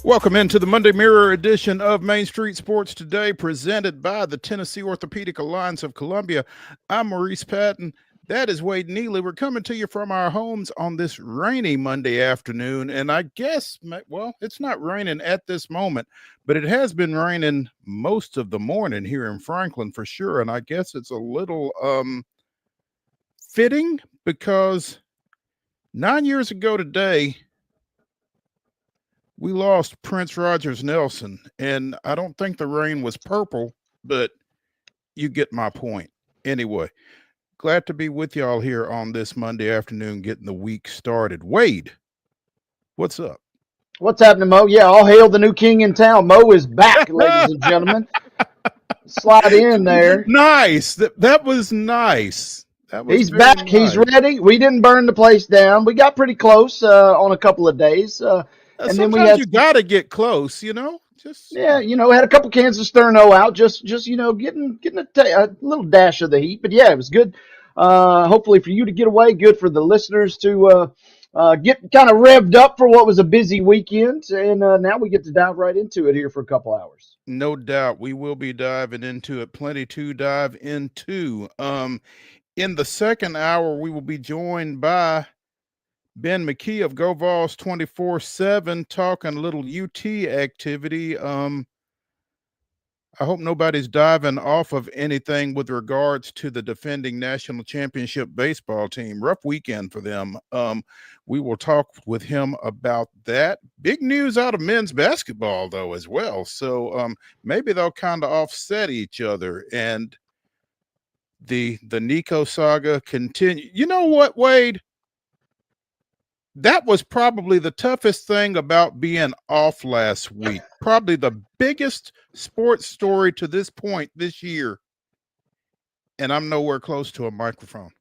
Welcome into the Monday Mirror edition of Main Street Sports Today, presented by the Tennessee Orthopedic Alliance of Columbia. I'm Maurice Patton. That is Wade Neely. We're coming to you from our homes on this rainy Monday afternoon. And I guess, well, it's not raining at this moment, but it has been raining most of the morning here in Franklin for sure. And I guess it's a little fitting because 9 years ago today, we lost Prince Rogers Nelson, and I don't think the rain was purple, but you get my point. Anyway, glad to be with y'all here on this Monday afternoon, getting the week started. Wade, what's up? What's happening, Mo? Yeah, all hail the new king in town. Mo is back, ladies and gentlemen. Slide in there. Nice. That was nice. That was He's back. nice. He's ready. We didn't burn the place down. We got pretty close on a couple of days. And then we had you got to get close, Just had a couple cans of Sterno out, just getting a little dash of the heat. But yeah, it was good. Hopefully for you to get away, good for the listeners to get kind of revved up for what was a busy weekend, and now we get to dive right into it here for a couple hours. No doubt, we will be diving into it. Plenty to dive into. In the second hour, we will be joined by Ben McKee of Go VOLS 24/7, talking a little UT activity. I hope nobody's diving off of anything with regards to the defending national championship baseball team. Rough weekend for them. We will talk with him about that. Big news out of men's basketball, though, as well. So maybe they'll kind of offset each other. And the Nico saga continue. You know what, Wade? That was probably the toughest thing about being off last week. Probably the biggest sports story to this point this year. And I'm nowhere close to a microphone.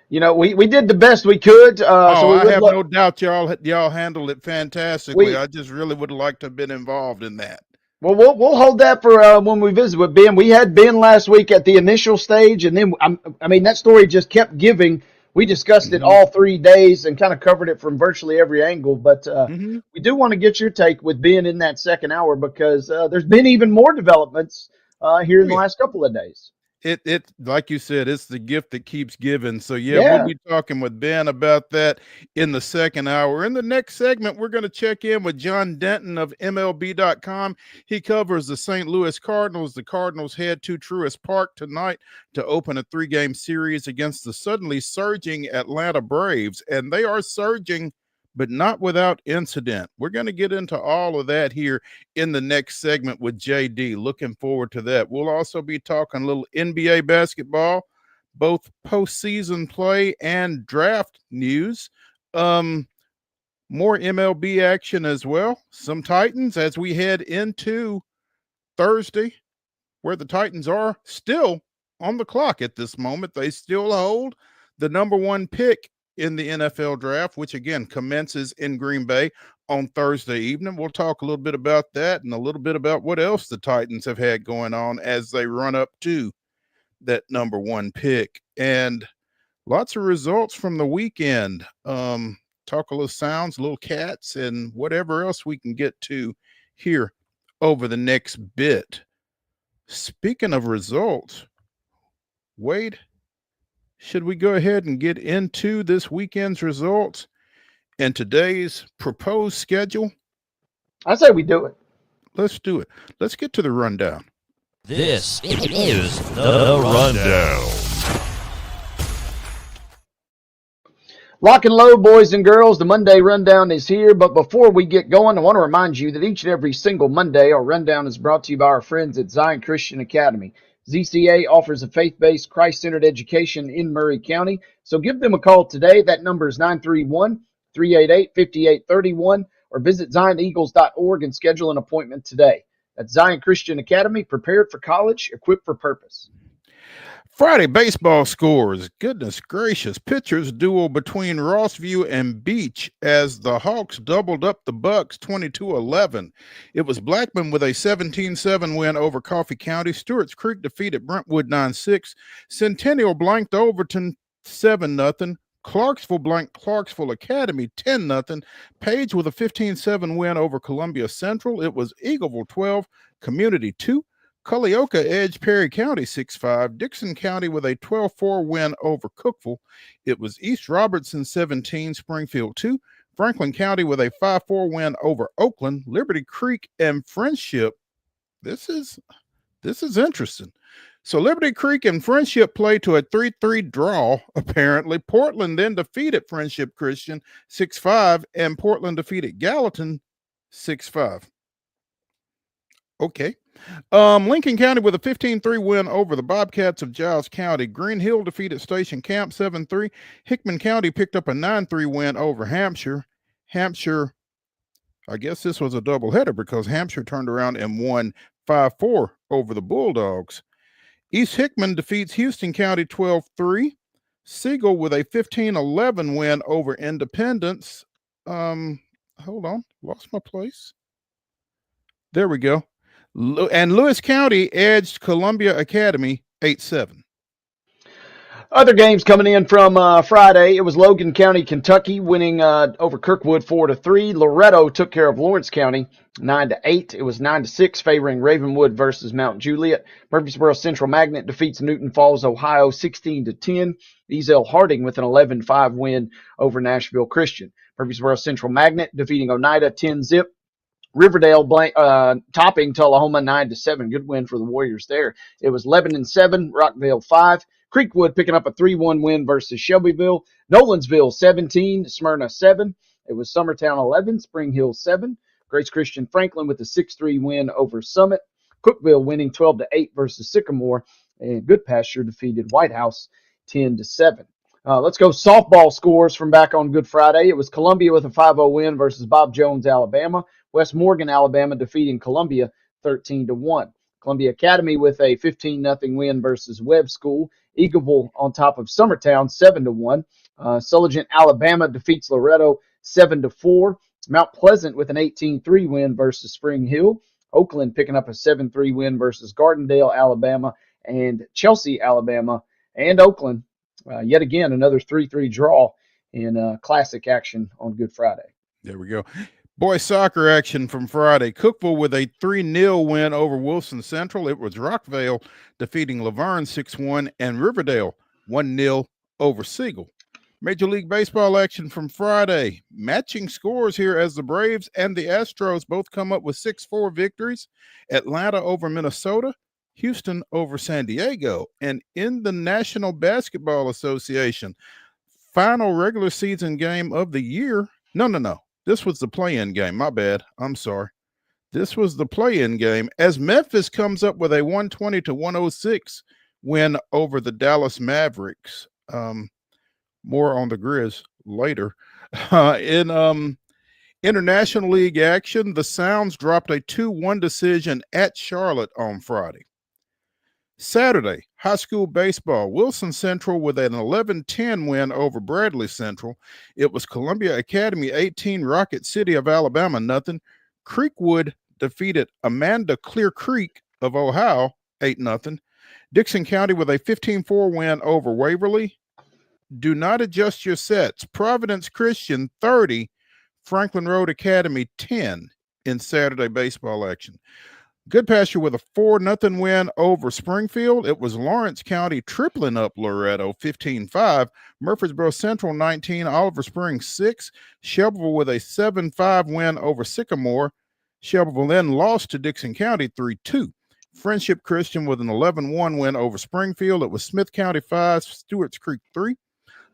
We did the best we could. I have no doubt y'all handled it fantastically. I just really would like to have been involved in that. Well, we'll hold that for when we visit with Ben. We had Ben last week at the initial stage, and then that story just kept giving. We discussed it all 3 days and kind of covered it from virtually every angle. But we do want to get your take with Ben in that second hour because there's been even more developments here in the last couple of days. It like you said, it's the gift that keeps giving. So we'll be talking with Ben about that in the second hour. In the next segment, we're going to check in with John Denton of MLB.com. He covers the St. Louis Cardinals. The Cardinals head to Truist Park tonight to open a 3-game series against the suddenly surging Atlanta Braves, and they are surging, but not without incident. We're going to get into all of that here in the next segment with JD. Looking forward to that. We'll also be talking a little NBA basketball, both postseason play and draft news. More MLB action as well. Some Titans as we head into Thursday, where the Titans are still on the clock at this moment. They still hold the number 1 pick in the NFL draft, which again commences in Green Bay on Thursday evening. We'll talk a little bit about that and a little bit about what else the Titans have had going on as they run up to that number 1 pick. And lots of results from the weekend. Talk a little sounds, little cats, and whatever else we can get to here over the next bit. Speaking of results, Wade, should we go ahead and get into this weekend's results and today's proposed schedule? I say we do it. Let's do it. Let's get to the rundown. This is the Rundown. Lock and load, boys and girls. The Monday Rundown is here. But before we get going, I want to remind you that each and every single Monday, our Rundown is brought to you by our friends at Zion Christian Academy. ZCA offers a faith-based, Christ-centered education in Murray County. So give them a call today. That number is 931-388-5831, or visit zioneagles.org and schedule an appointment today. That's Zion Christian Academy, prepared for college, equipped for purpose. Friday baseball scores. Goodness gracious. Pitchers duel between Rossview and Beach as the Hawks doubled up the Bucks 22-11. It was Blackman with a 17-7 win over Coffee County. Stewart's Creek defeated Brentwood 9-6. Centennial blanked Overton 7-0. Clarksville blanked Clarksville Academy 10-0. Page with a 15-7 win over Columbia Central. It was Eagleville 12, Community 2. Culleoka edged Perry County 6-5. Dixon County with a 12-4 win over Cookeville. It was East Robertson 17, Springfield 2. Franklin County with a 5-4 win over Oakland. Liberty Creek and Friendship. This is interesting. So Liberty Creek and Friendship played to a 3-3 draw, apparently. Portland then defeated Friendship Christian 6-5, and Portland defeated Gallatin 6-5. Okay. Lincoln County with a 15-3 win over the Bobcats of Giles County. Green Hill defeated Station Camp 7-3. Hickman County picked up a 9-3 win over Hampshire. Hampshire, I guess this was a doubleheader because Hampshire turned around and won 5-4 over the Bulldogs. East Hickman defeats Houston County 12-3. Siegel with a 15-11 win over Independence. Hold on, lost my place. There we go. And Lewis County edged Columbia Academy 8-7. Other games coming in from Friday, it was Logan County, Kentucky, winning over Kirkwood 4-3. Loretto took care of Lawrence County 9-8. It was 9-6, favoring Ravenwood versus Mount Juliet. Murfreesboro Central Magnet defeats Newton Falls, Ohio 16-10. Ezel Harding with an 11-5 win over Nashville Christian. Murfreesboro Central Magnet defeating Oneida 10-0. Riverdale topping Tullahoma 9-7. Good win for the Warriors there. It was Lebanon 7, Rockville 5. Creekwood picking up a 3-1 win versus Shelbyville. Nolansville 17, Smyrna 7. It was Summertown 11, Spring Hill 7. Grace Christian Franklin with a 6-3 win over Summit. Cookville winning 12-8 versus Sycamore. And Good Pasture defeated White House 10-7. Let's go softball scores from back on Good Friday. It was Columbia with a 5-0 win versus Bob Jones, Alabama. West Morgan, Alabama defeating Columbia 13-1. Columbia Academy with a 15-0 win versus Webb School. Eagleville on top of Summertown 7-1. Sulligent, Alabama defeats Loretto 7-4. Mount Pleasant with an 18-3 win versus Spring Hill. Oakland picking up a 7-3 win versus Gardendale, Alabama, and Chelsea, Alabama, and Oakland. Yet again, another 3-3 draw in classic action on Good Friday. There we go. Boys soccer action from Friday. Cookeville with a 3-0 win over Wilson Central. It was Rockvale defeating Laverne 6-1 and Riverdale 1-0 over Siegel. Major League Baseball action from Friday. Matching scores here as the Braves and the Astros both come up with 6-4 victories. Atlanta over Minnesota. Houston over San Diego. And in the National Basketball Association, final regular season game of the year. No. This was the play-in game. My bad. I'm sorry. This was the play-in game as Memphis comes up with a 120-106 win over the Dallas Mavericks. More on the Grizz later. In International League action, the Sounds dropped a 2-1 decision at Charlotte on Friday. Saturday, high school baseball, Wilson Central with an 11-10 win over Bradley Central. It was Columbia Academy 18, Rocket City of Alabama 0. Creekwood defeated Amanda Clear Creek of Ohio 8-0. Dixon County with a 15-4 win over Waverly. Do not adjust your sets. Providence Christian 30, Franklin Road Academy 10 in Saturday baseball action. Good Pasture with a 4-0 win over Springfield. It was Lawrence County tripling up Loretto 15-5. Murfreesboro Central 19, Oliver Springs 6. Shelbyville with a 7-5 win over Sycamore. Shelbyville then lost to Dixon County 3-2. Friendship Christian with an 11-1 win over Springfield. It was Smith County 5, Stewart's Creek 3.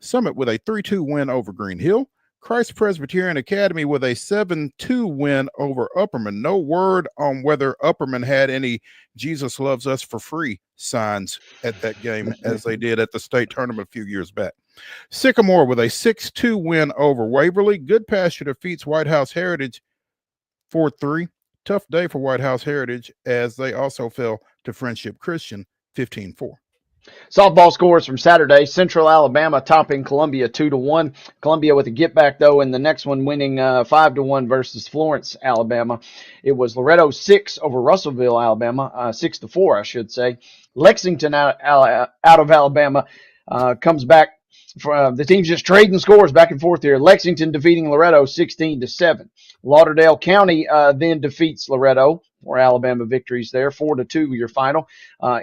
Summit with a 3-2 win over Green Hill. Christ Presbyterian Academy with a 7-2 win over Upperman. No word on whether Upperman had any Jesus loves us for free signs at that game as they did at the state tournament a few years back. Sycamore with a 6-2 win over Waverly. Good Pasture defeats White House Heritage 4-3. Tough day for White House Heritage as they also fell to Friendship Christian 15-4. Softball scores from Saturday. Central Alabama topping Columbia 2-1. Columbia with a get back though in the next one, winning 5-1 versus Florence, Alabama. It was Loretto 6 over Russellville, Alabama, 6-4, I should say. Lexington out of Alabama comes back The team's just trading scores back and forth here. Lexington defeating Loretto 16-7. Lauderdale County then defeats Loretto, or Alabama victories there, 4-2 your final.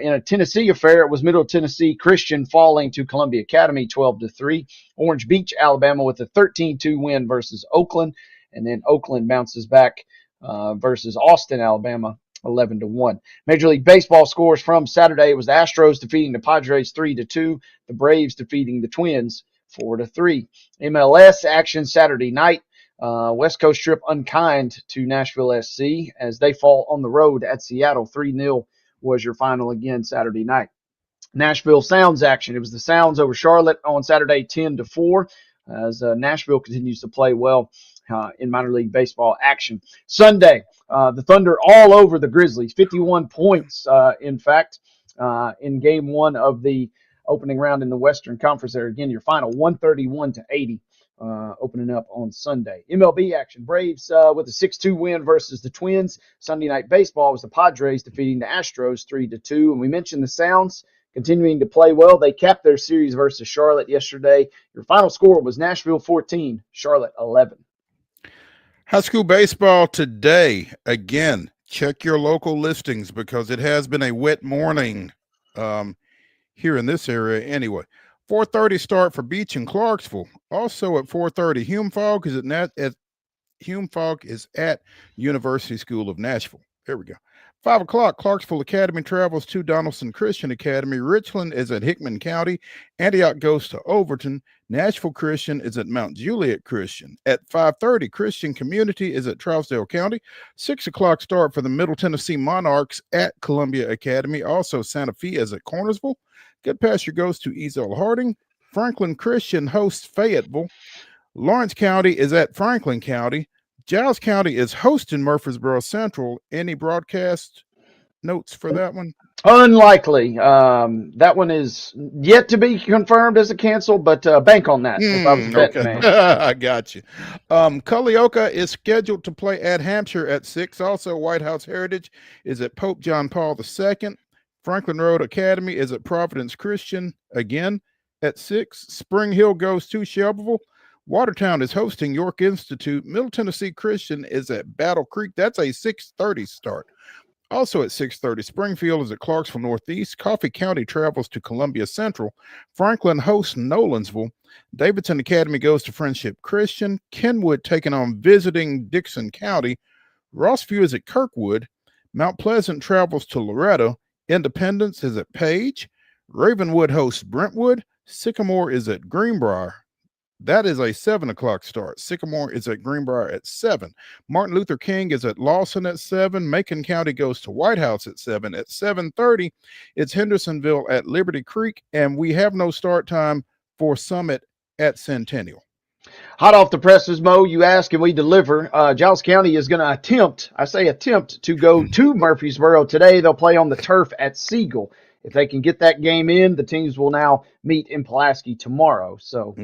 In a Tennessee affair, it was Middle Tennessee Christian falling to Columbia Academy 12-3. Orange Beach, Alabama with a 13-2 win versus Oakland. And then Oakland bounces back versus Austin, Alabama, 11-1. Major League Baseball scores from Saturday. It was the Astros defeating the Padres 3-2. The Braves defeating the Twins 4-3. MLS action Saturday night. West Coast trip unkind to Nashville SC as they fall on the road at Seattle. 3-0 was your final again Saturday night. Nashville Sounds action. It was the Sounds over Charlotte on Saturday 10-4 as Nashville continues to play well in minor league baseball action. Sunday, the Thunder all over the Grizzlies, 51 points, in fact, in game one of the opening round in the Western Conference there. Again, your final 131-80 opening up on Sunday. MLB action. Braves with a 6-2 win versus the Twins. Sunday Night Baseball was the Padres defeating the Astros 3-2. And we mentioned the Sounds continuing to play well. They capped their series versus Charlotte yesterday. Your final score was Nashville 14, Charlotte 11. High school baseball today. Again, check your local listings because it has been a wet morning here in this area anyway. 4:30 start for Beach and Clarksville. Also at 4:30, Hume Fogg is at University School of Nashville. There we go. 5 o'clock, Clarksville Academy travels to Donaldson Christian Academy. Richland is at Hickman County. Antioch goes to Overton. Nashville Christian is at Mount Juliet Christian. At 5:30, Christian Community is at Trousdale County. 6 o'clock start for the Middle Tennessee Monarchs at Columbia Academy. Also, Santa Fe is at Cornersville. Good Pasture goes to Ezel Harding. Franklin Christian hosts Fayetteville. Lawrence County is at Franklin County. Giles County is hosting Murfreesboro Central. Any broadcast notes for that one? Unlikely. That one is yet to be confirmed as a cancel, but bank on that if I was a betting man. I got you. Culleoka is scheduled to play at Hampshire at 6. Also, White House Heritage is at Pope John Paul II. Franklin Road Academy is at Providence Christian again at 6. Spring Hill goes to Shelbyville. Watertown is hosting York Institute. Middle Tennessee Christian is at Battle Creek. That's a 6:30 start. Also at 6:30, Springfield is at Clarksville Northeast. Coffee County travels to Columbia Central. Franklin hosts Nolensville. Davidson Academy goes to Friendship Christian. Kenwood taking on visiting Dixon County. Rossview is at Kirkwood. Mount Pleasant travels to Loretto. Independence is at Page. Ravenwood hosts Brentwood. Sycamore is at Greenbrier. That is a 7 o'clock start. Sycamore is at Greenbrier at 7. Martin Luther King is at Lawson at 7. Macon County goes to White House at 7. At 7:30, it's Hendersonville at Liberty Creek, and we have no start time for Summit at Centennial. Hot off the presses, Mo, you ask and we deliver. Giles County is going to attempt to go to Murfreesboro today. They'll play on the turf at Siegel. If they can get that game in, the teams will now meet in Pulaski tomorrow. So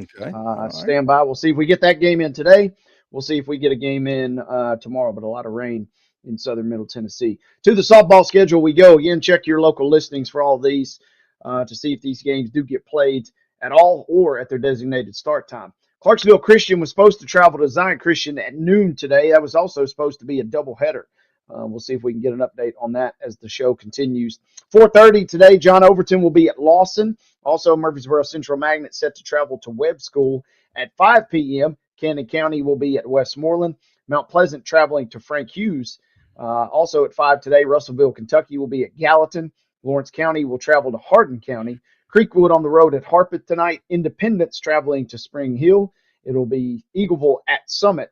stand by. We'll see if we get that game in today. We'll see if we get a game in tomorrow, but a lot of rain in southern Middle Tennessee. To the softball schedule we go. Again, check your local listings for all these to see if these games do get played at all or at their designated start time. Clarksville Christian was supposed to travel to Zion Christian at noon today. That was also supposed to be a doubleheader. We'll see if we can get an update on that as the show continues. 4:30 today, John Overton will be at Lawson. Also, Murfreesboro Central Magnet set to travel to Webb School at 5 p.m. Camden County will be at Westmoreland. Mount Pleasant traveling to Frank Hughes. Also at 5 today, Russellville, Kentucky will be at Gallatin. Lawrence County will travel to Hardin County. Creekwood on the road at Harpeth tonight. Independence traveling to Spring Hill. It'll be Eagleville at Summit,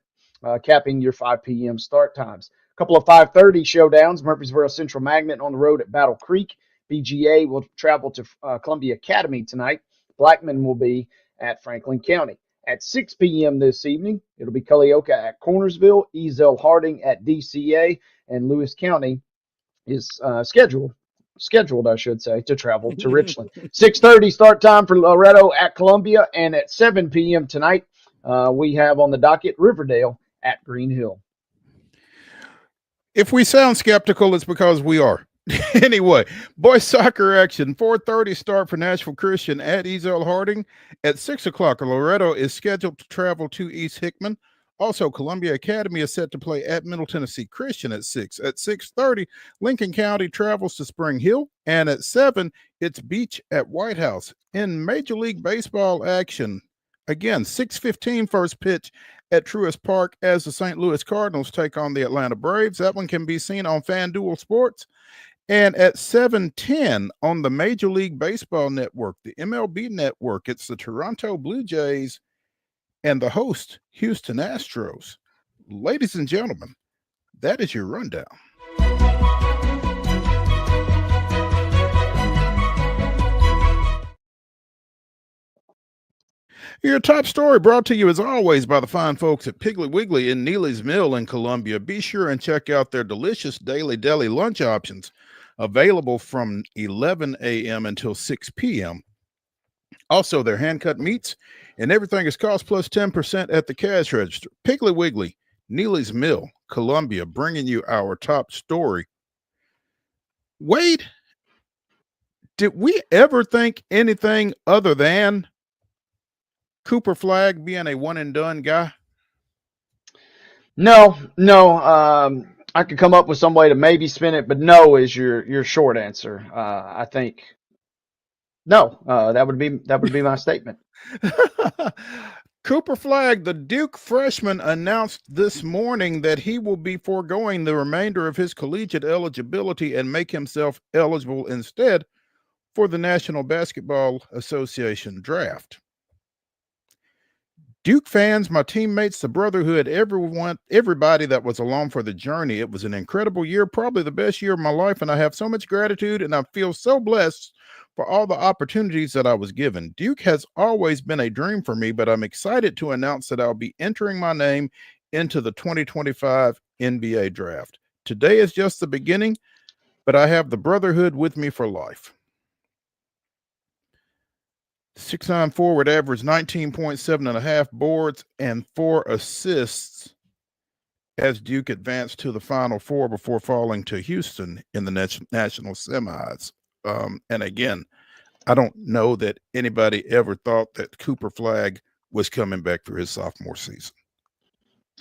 capping your 5 p.m. start times. A couple of 5:30 showdowns. Murfreesboro Central Magnet on the road at Battle Creek. BGA will travel to Columbia Academy tonight. Blackman will be at Franklin County. At 6 p.m. this evening, it'll be Culleoka at Cornersville, Ezel Harding at DCA, and Lewis County is scheduled, I should say, to travel to Richland. 6:30 start time for Loretto at Columbia, and at 7 p.m. tonight, we have on the docket Riverdale at Green Hill. If we sound skeptical, it's because we are. Anyway, boys soccer action. 4:30 start for Nashville Christian at Ezel Harding. At 6 o'clock, Loretto is scheduled to travel to East Hickman. Also, Columbia Academy is set to play at Middle Tennessee Christian at 6. At 6:30, Lincoln County travels to Spring Hill. And at 7, it's Beach at White House. In Major League Baseball action, again, 6:15 first pitch at Truist Park as the St. Louis Cardinals take on the Atlanta Braves. That one can be seen on FanDuel Sports. And at 7:10 on the Major League Baseball Network, the MLB Network, it's the Toronto Blue Jays and the host, Houston Astros. Ladies and gentlemen, that is your rundown. Your top story brought to you as always by the fine folks at Piggly Wiggly in Neely's Mill in Columbia. Be sure and check out their delicious daily deli lunch options available from 11 a.m. until 6 p.m. Also, their hand-cut meats and everything is cost plus 10% at the cash register. Piggly Wiggly, Neely's Mill, Columbia, bringing you our top story. Wade, did we ever think anything other than Cooper Flagg being a one-and-done guy? No. I could come up with some way to maybe spin it, but no is your short answer. I think no. That would be my statement. Cooper Flagg, the Duke freshman, announced this morning that he will be foregoing the remainder of his collegiate eligibility and make himself eligible instead for the National Basketball Association draft. Duke fans, my teammates, the brotherhood, everybody that was along for the journey. It was an incredible year, probably the best year of my life, and I have so much gratitude, and I feel so blessed for all the opportunities that I was given. Duke has always been a dream for me, but I'm excited to announce that I'll be entering my name into the 2025 NBA draft. Today is just the beginning, but I have the brotherhood with me for life. 6'9" forward averaged 19.7.5 boards and 4 assists as Duke advanced to the Final Four before falling to Houston in the national semis. And again, I don't know that anybody ever thought that Cooper Flagg was coming back for his sophomore season.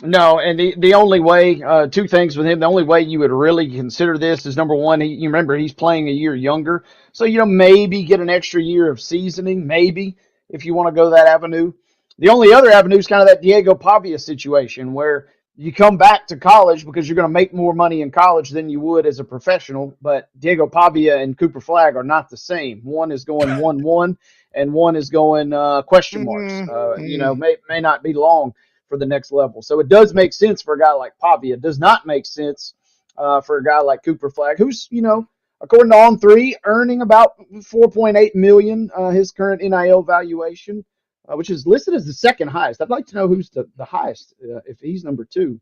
No, and the only way, two things with him, the only way you would really consider this is, number one, you remember he's playing a year younger. So, maybe get an extra year of seasoning, maybe, if you want to go that avenue. The only other avenue is kind of that Diego Pavia situation where you come back to college because you're going to make more money in college than you would as a professional. But Diego Pavia and Cooper Flagg are not the same. One is going 1-1 and one is going question marks. May not be long for the next level. So it does make sense for a guy like Pavia. It does not make sense for a guy like Cooper Flagg, who's, according to On3, earning about $4.8 million, his current NIL valuation, which is listed as the second highest. I'd like to know who's the highest, if he's number 2.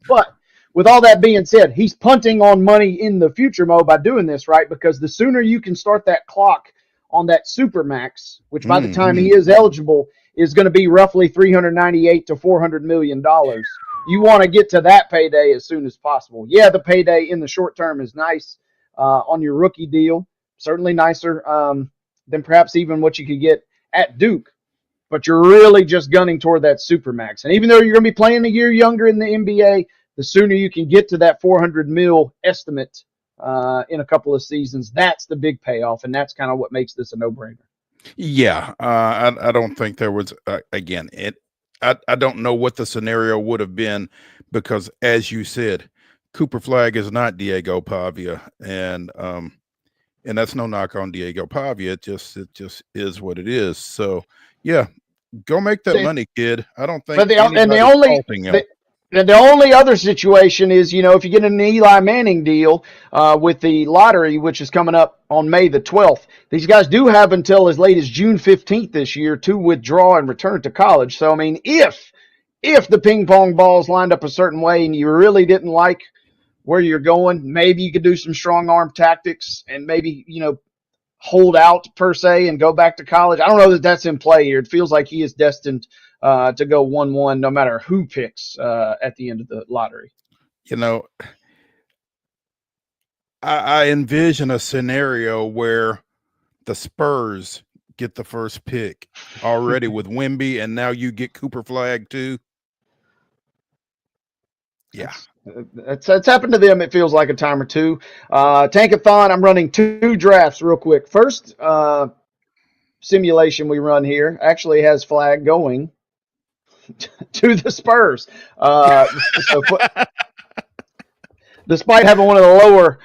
But with all that being said, he's punting on money in the future, Mo, by doing this, right? Because the sooner you can start that clock on that Supermax, which by the time he is eligible is going to be roughly $398 to $400 million. You want to get to that payday as soon as possible. Yeah, the payday in the short term is nice on your rookie deal. Certainly nicer than perhaps even what you could get at Duke. But you're really just gunning toward that Supermax. And even though you're going to be playing a year younger in the NBA, the sooner you can get to that $400 million estimate in a couple of seasons, that's the big payoff. And that's kind of what makes this a no-brainer. Yeah, I don't think there was again. I don't know what the scenario would have been because, as you said, Cooper Flagg is not Diego Pavia, and that's no knock on Diego Pavia. It just is what it is. So yeah, go make that money, kid. I don't think. The only other situation is, if you get an Eli Manning deal with the lottery, which is coming up on May the 12th, these guys do have until as late as June 15th this year to withdraw and return to college. So, I mean, if the ping pong balls lined up a certain way and you really didn't like where you're going, maybe you could do some strong arm tactics and maybe, hold out per se and go back to college. I don't know that that's in play here. It feels like he is destined to go 1-1 no matter who picks at the end of the lottery. I envision a scenario where the Spurs get the first pick already with Wemby, and now you get Cooper Flag too. Yeah. It's happened to them. It feels like a time or two. Tankathon, I'm running 2 drafts real quick. First simulation we run here actually has Flag going to the Spurs. Despite having one of the lower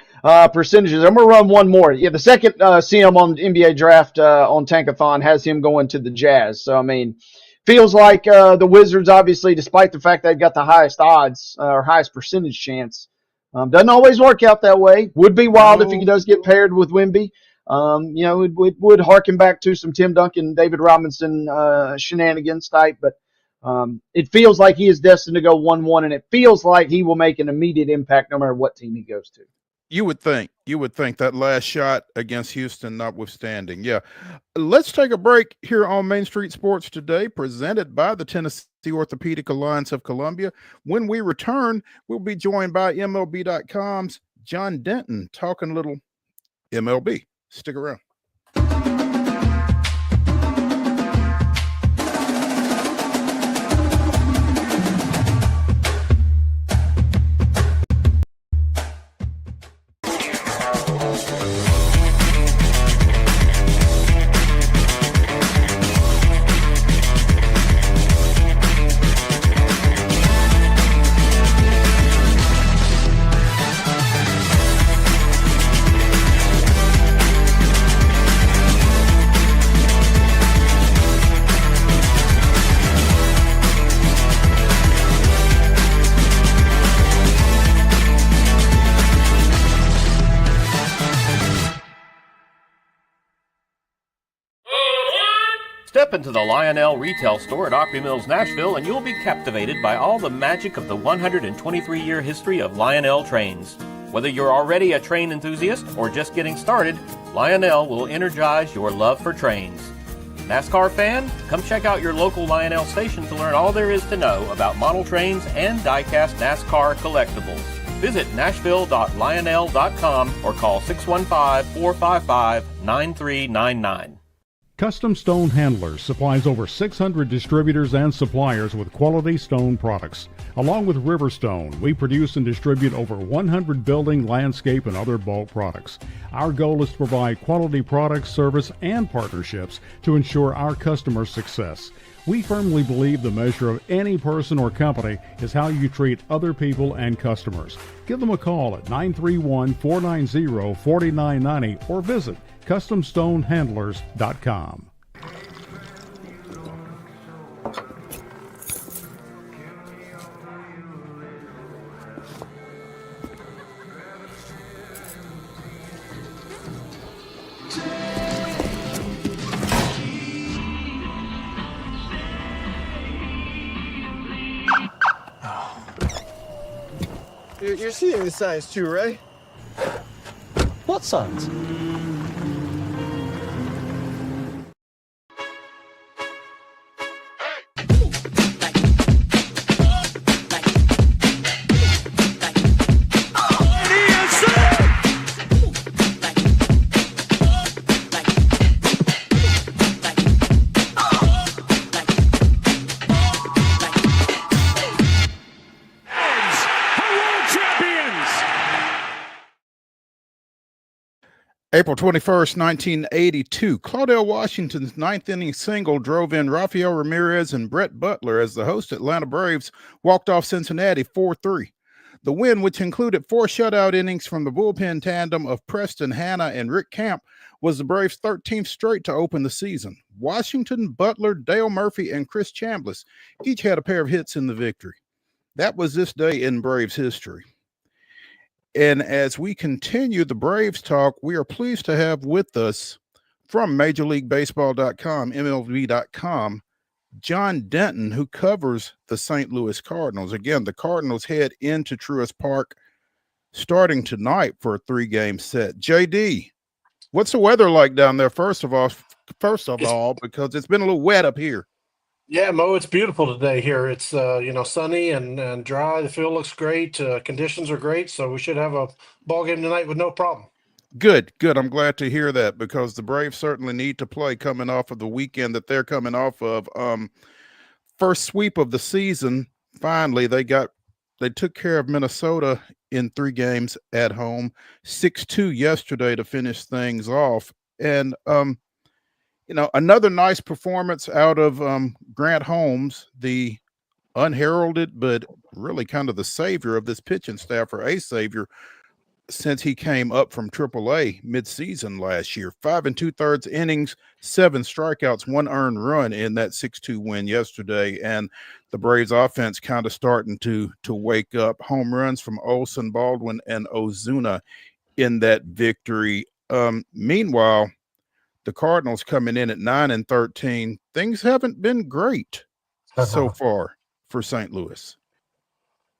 percentages, I'm going to run one more. Yeah, the second CM on NBA draft on Tankathon has him going to the Jazz. So, I mean, feels like the Wizards, obviously, despite the fact they've got the highest odds or highest percentage chance, doesn't always work out that way. Would be wild if he does get paired with Wemby. It would harken back to some Tim Duncan, David Robinson shenanigans type, but it feels like he is destined to go 1-1, and it feels like he will make an immediate impact no matter what team he goes to. You would think that last shot against Houston notwithstanding. Yeah. Let's take a break here on Main Street Sports Today, presented by the Tennessee Orthopedic Alliance of Columbia. When we return, we'll be joined by MLB.com's John Denton talking a little MLB. Stick around. Step into the Lionel retail store at Opry Mills, Nashville, and you'll be captivated by all the magic of the 123-year history of Lionel trains. Whether you're already a train enthusiast or just getting started, Lionel will energize your love for trains. NASCAR fan? Come check out your local Lionel station to learn all there is to know about model trains and die-cast NASCAR collectibles. Visit nashville.lionel.com or call 615-455-9399. Custom Stone Handlers supplies over 600 distributors and suppliers with quality stone products. Along with Riverstone, we produce and distribute over 100 building, landscape, and other bulk products. Our goal is to provide quality products, service, and partnerships to ensure our customers' success. We firmly believe the measure of any person or company is how you treat other people and customers. Give them a call at 931-490-4990 or visit CustomStoneHandlers.com. You're seeing the signs too, right? What signs? April 21st, 1982, Claudell Washington's ninth-inning single drove in Rafael Ramirez and Brett Butler as the host Atlanta Braves walked off Cincinnati 4-3. The win, which included 4 shutout innings from the bullpen tandem of Preston Hanna and Rick Camp, was the Braves' 13th straight to open the season. Washington, Butler, Dale Murphy, and Chris Chambliss each had a pair of hits in the victory. That was this day in Braves history. And as we continue the Braves talk, we are pleased to have with us from MajorLeagueBaseball.com, MLB.com, John Denton, who covers the St. Louis Cardinals. Again, the Cardinals head into Truist Park starting tonight for a 3-game set. JD, what's the weather like down there? First of all, because it's been a little wet up here. Yeah, Mo, it's beautiful today here. It's sunny and dry. The field looks great. Conditions are great, so we should have a ball game tonight with no problem. Good. I'm glad to hear that because the Braves certainly need to play coming off of the weekend that they're coming off of. First sweep of the season. Finally, they took care of Minnesota in 3 games at home, 6-2 yesterday to finish things off. And another nice performance out of Grant Holmes, the unheralded but really kind of the savior of this pitching staff, or a savior, since he came up from AAA midseason last year. 5 2/3 innings, 7 strikeouts, 1 earned run in that 6-2 win yesterday. And the Braves offense kind of starting to wake up. Home runs from Olsen, Baldwin, and Ozuna in that victory. Meanwhile, the Cardinals coming in at 9-13. Things haven't been great so far for St. Louis.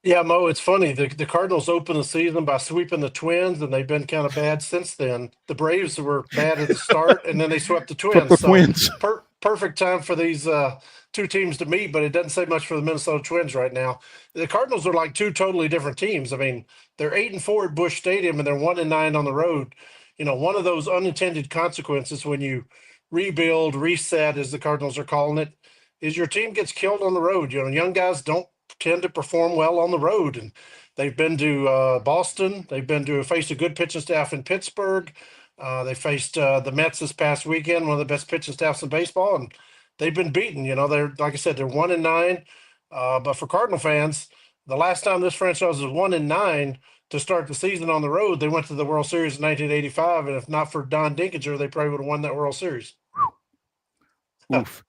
Yeah, Mo, it's funny. The Cardinals opened the season by sweeping the Twins, and they've been kind of bad since then. The Braves were bad at the start, and then they swept the Twins. Perfect time for these 2 teams to meet, but it doesn't say much for the Minnesota Twins right now. The Cardinals are like 2 totally different teams. I mean, they're 8-4 at Busch Stadium, and they're 1-9 on the road. One of those unintended consequences when you rebuild, reset, as the Cardinals are calling it, is your team gets killed on the road. Young guys don't tend to perform well on the road, and they've been to Boston. They've been to face a good pitching staff in Pittsburgh. They faced the Mets this past weekend, one of the best pitching staffs in baseball, and they've been beaten. They're, like I said, they're 1-9. But for Cardinal fans, the last time this franchise was 1-9 to start the season on the road, they went to the World Series in 1985, and if not for Don Dinkinger, they probably would have won that World Series. Oof.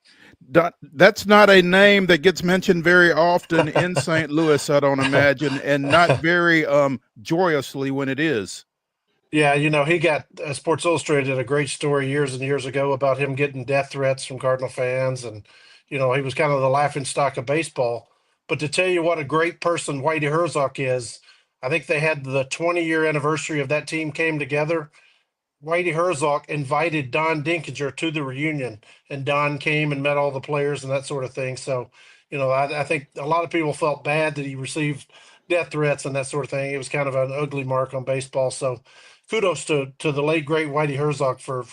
That's not a name that gets mentioned very often in St. Louis, I don't imagine, and not very joyously when it is. Yeah, he got Sports Illustrated did a great story years and years ago about him getting death threats from Cardinal fans, and he was kind of the laughing stock of baseball. But to tell you what a great person Whitey Herzog is, I think they had the 20-year anniversary of that team came together. Whitey Herzog invited Don Dinkinger to the reunion, and Don came and met all the players and that sort of thing. So, I think a lot of people felt bad that he received death threats and that sort of thing. It was kind of an ugly mark on baseball. So, kudos to the late great Whitey Herzog for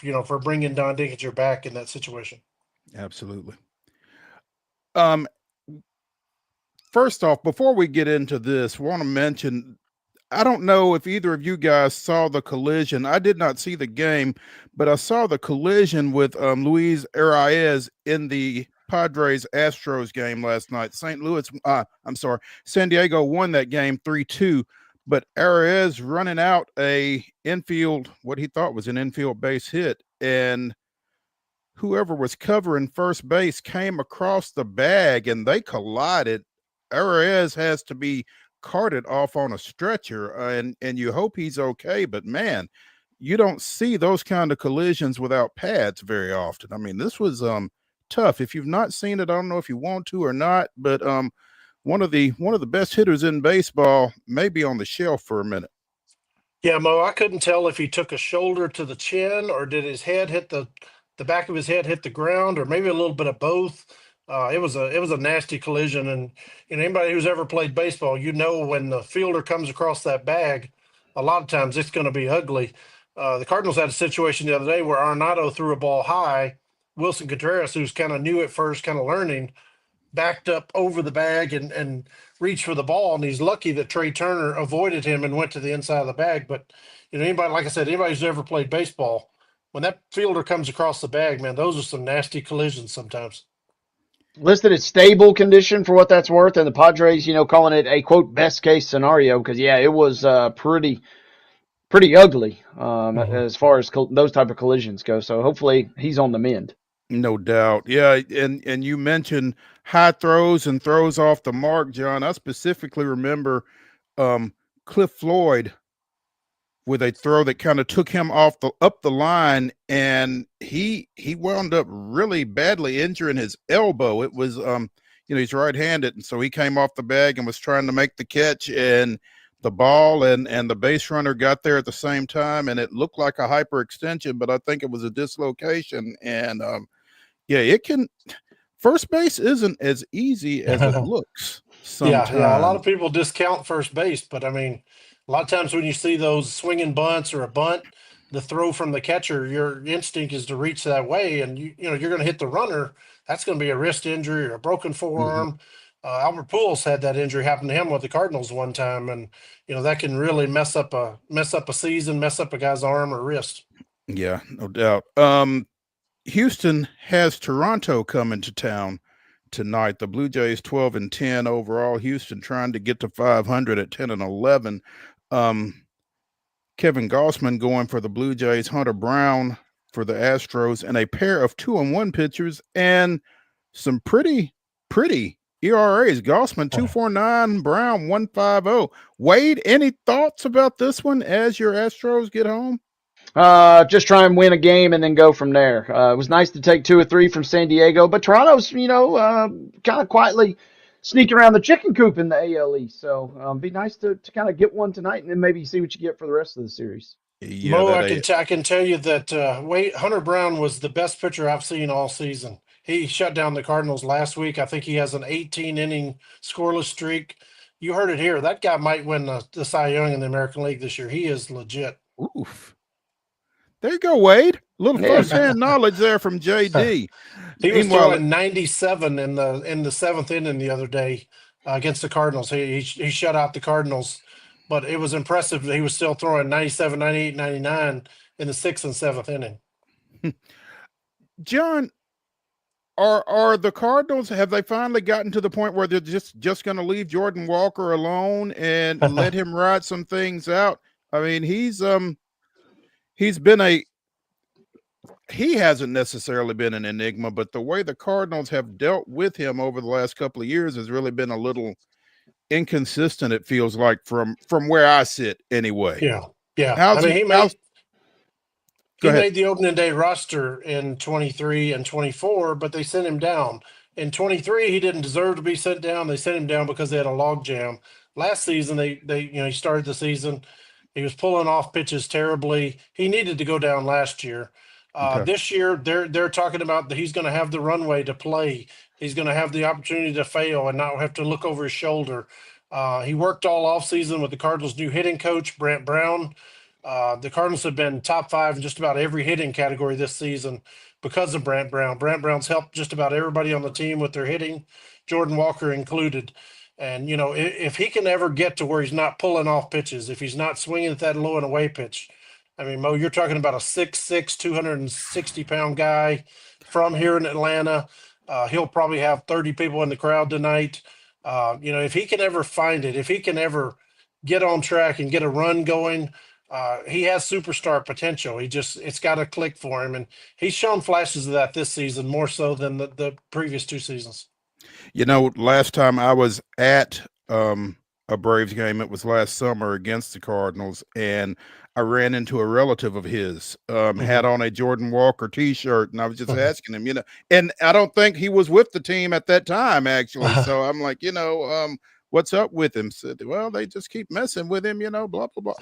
bringing Don Dinkinger back in that situation. Absolutely. First off, before we get into this, I want to mention, I don't know if either of you guys saw the collision. I did not see the game, but I saw the collision with Luis Arias in the Padres Astros game last night. San Diego won that game 3-2, but Arias running out what he thought was an infield base hit, and whoever was covering first base came across the bag and they collided. Arias has to be carted off on a stretcher, and you hope he's okay, but man, you don't see those kind of collisions without pads very often. I mean, this was tough. If you've not seen it, I don't know if you want to or not, but one of the best hitters in baseball may be on the shelf for a minute. Yeah, Mo, I couldn't tell if he took a shoulder to the chin or did his head hit the back of his head hit the ground, or maybe a little bit of both. It was a nasty collision, and anybody who's ever played baseball, when the fielder comes across that bag, a lot of times it's going to be ugly. The Cardinals had a situation the other day where Arenado threw a ball high. Wilson Contreras, who's kind of new at first, kind of learning, backed up over the bag and reached for the ball, and he's lucky that Trey Turner avoided him and went to the inside of the bag. But anybody, like I said, anybody who's ever played baseball, when that fielder comes across the bag, man, those are some nasty collisions sometimes. Listed as stable condition for what that's worth, and the Padres, calling it a quote best case scenario because it was pretty ugly as far as those type of collisions go. So hopefully he's on the mend. No doubt, yeah, and you mentioned high throws and throws off the mark, John. I specifically remember Cliff Floyd with a throw that kind of took him up the line, and he wound up really badly injuring his elbow. It was he's right-handed, and so he came off the bag and was trying to make the catch, and the ball and the base runner got there at the same time, and it looked like a hyperextension, but I think it was a dislocation. And it can first base isn't as easy as it looks sometimes. Yeah. A lot of people discount first base, but I mean, a lot of times when you see those swinging bunts or a bunt, the throw from the catcher, your instinct is to reach that way, and you're going to hit the runner. That's going to be a wrist injury or a broken forearm. Albert Pujols had that injury happen to him with the Cardinals one time, and that can really mess up a season, mess up a guy's arm or wrist. Yeah, no doubt. Houston has Toronto coming to town tonight. The Blue Jays 12-10 overall. Houston trying to get to 500 at 10-11. Kevin Gossman going for the Blue Jays, Hunter Brown for the Astros, and a pair of 2-1 pitchers and some pretty ERAs. Gossman 2.49, Brown 1.50. Wade, any thoughts about this one as your Astros get home? Just try and win a game and then go from there. It was nice to take 2 or 3 from San Diego, but Toronto's, kind of quietly sneaking around the chicken coop in the AL East. So be nice to kind of get one tonight and then maybe see what you get for the rest of the series. Yeah, Mo, I can tell you that Hunter Brown was the best pitcher I've seen all season. He shut down the Cardinals last week. I think he has an 18-inning scoreless streak. You heard it here. That guy might win the Cy Young in the American League this year. He is legit. Oof. There you go, Wade. A little first-hand knowledge there from JD. He was throwing 97 in the seventh inning the other day against the Cardinals. He shut out the Cardinals, but it was impressive that he was still throwing 97, 98, 99 in the sixth and seventh inning. John, are the Cardinals, have they finally gotten to the point where they're just going to leave Jordan Walker alone and let him ride some things out? I mean, he hasn't necessarily been an enigma, but the way the Cardinals have dealt with him over the last couple of years has really been a little inconsistent, it feels like, from where I sit anyway. Yeah. He made the opening day roster in 23 and 24, but they sent him down. In 23, he didn't deserve to be sent down. They sent him down because they had a log jam. Last season, he started the season. He was pulling off pitches terribly. He needed to go down last year. This year, they're talking about that he's going to have the runway to play. He's going to have the opportunity to fail and not have to look over his shoulder. He worked all offseason with the Cardinals' new hitting coach, Brant Brown. The Cardinals have been top 5 in just about every hitting category this season because of Brant Brown. Brant Brown's helped just about everybody on the team with their hitting, Jordan Walker included. And, if he can ever get to where he's not pulling off pitches, if he's not swinging at that low and away pitch, I mean, Mo, you're talking about a 6'6", 260-pound guy from here in Atlanta. He'll probably have 30 people in the crowd tonight. If he can ever find it, if he can ever get on track and get a run going, he has superstar potential. It's got to click for him. And he's shown flashes of that this season, more so than the previous 2 seasons. Last time I was at a Braves game, it was last summer against the Cardinals, and I ran into a relative of his, had on a Jordan Walker T-shirt, and I was just asking him, and I don't think he was with the team at that time, actually. So I'm like, what's up with him? Said, well, they just keep messing with him, blah, blah, blah.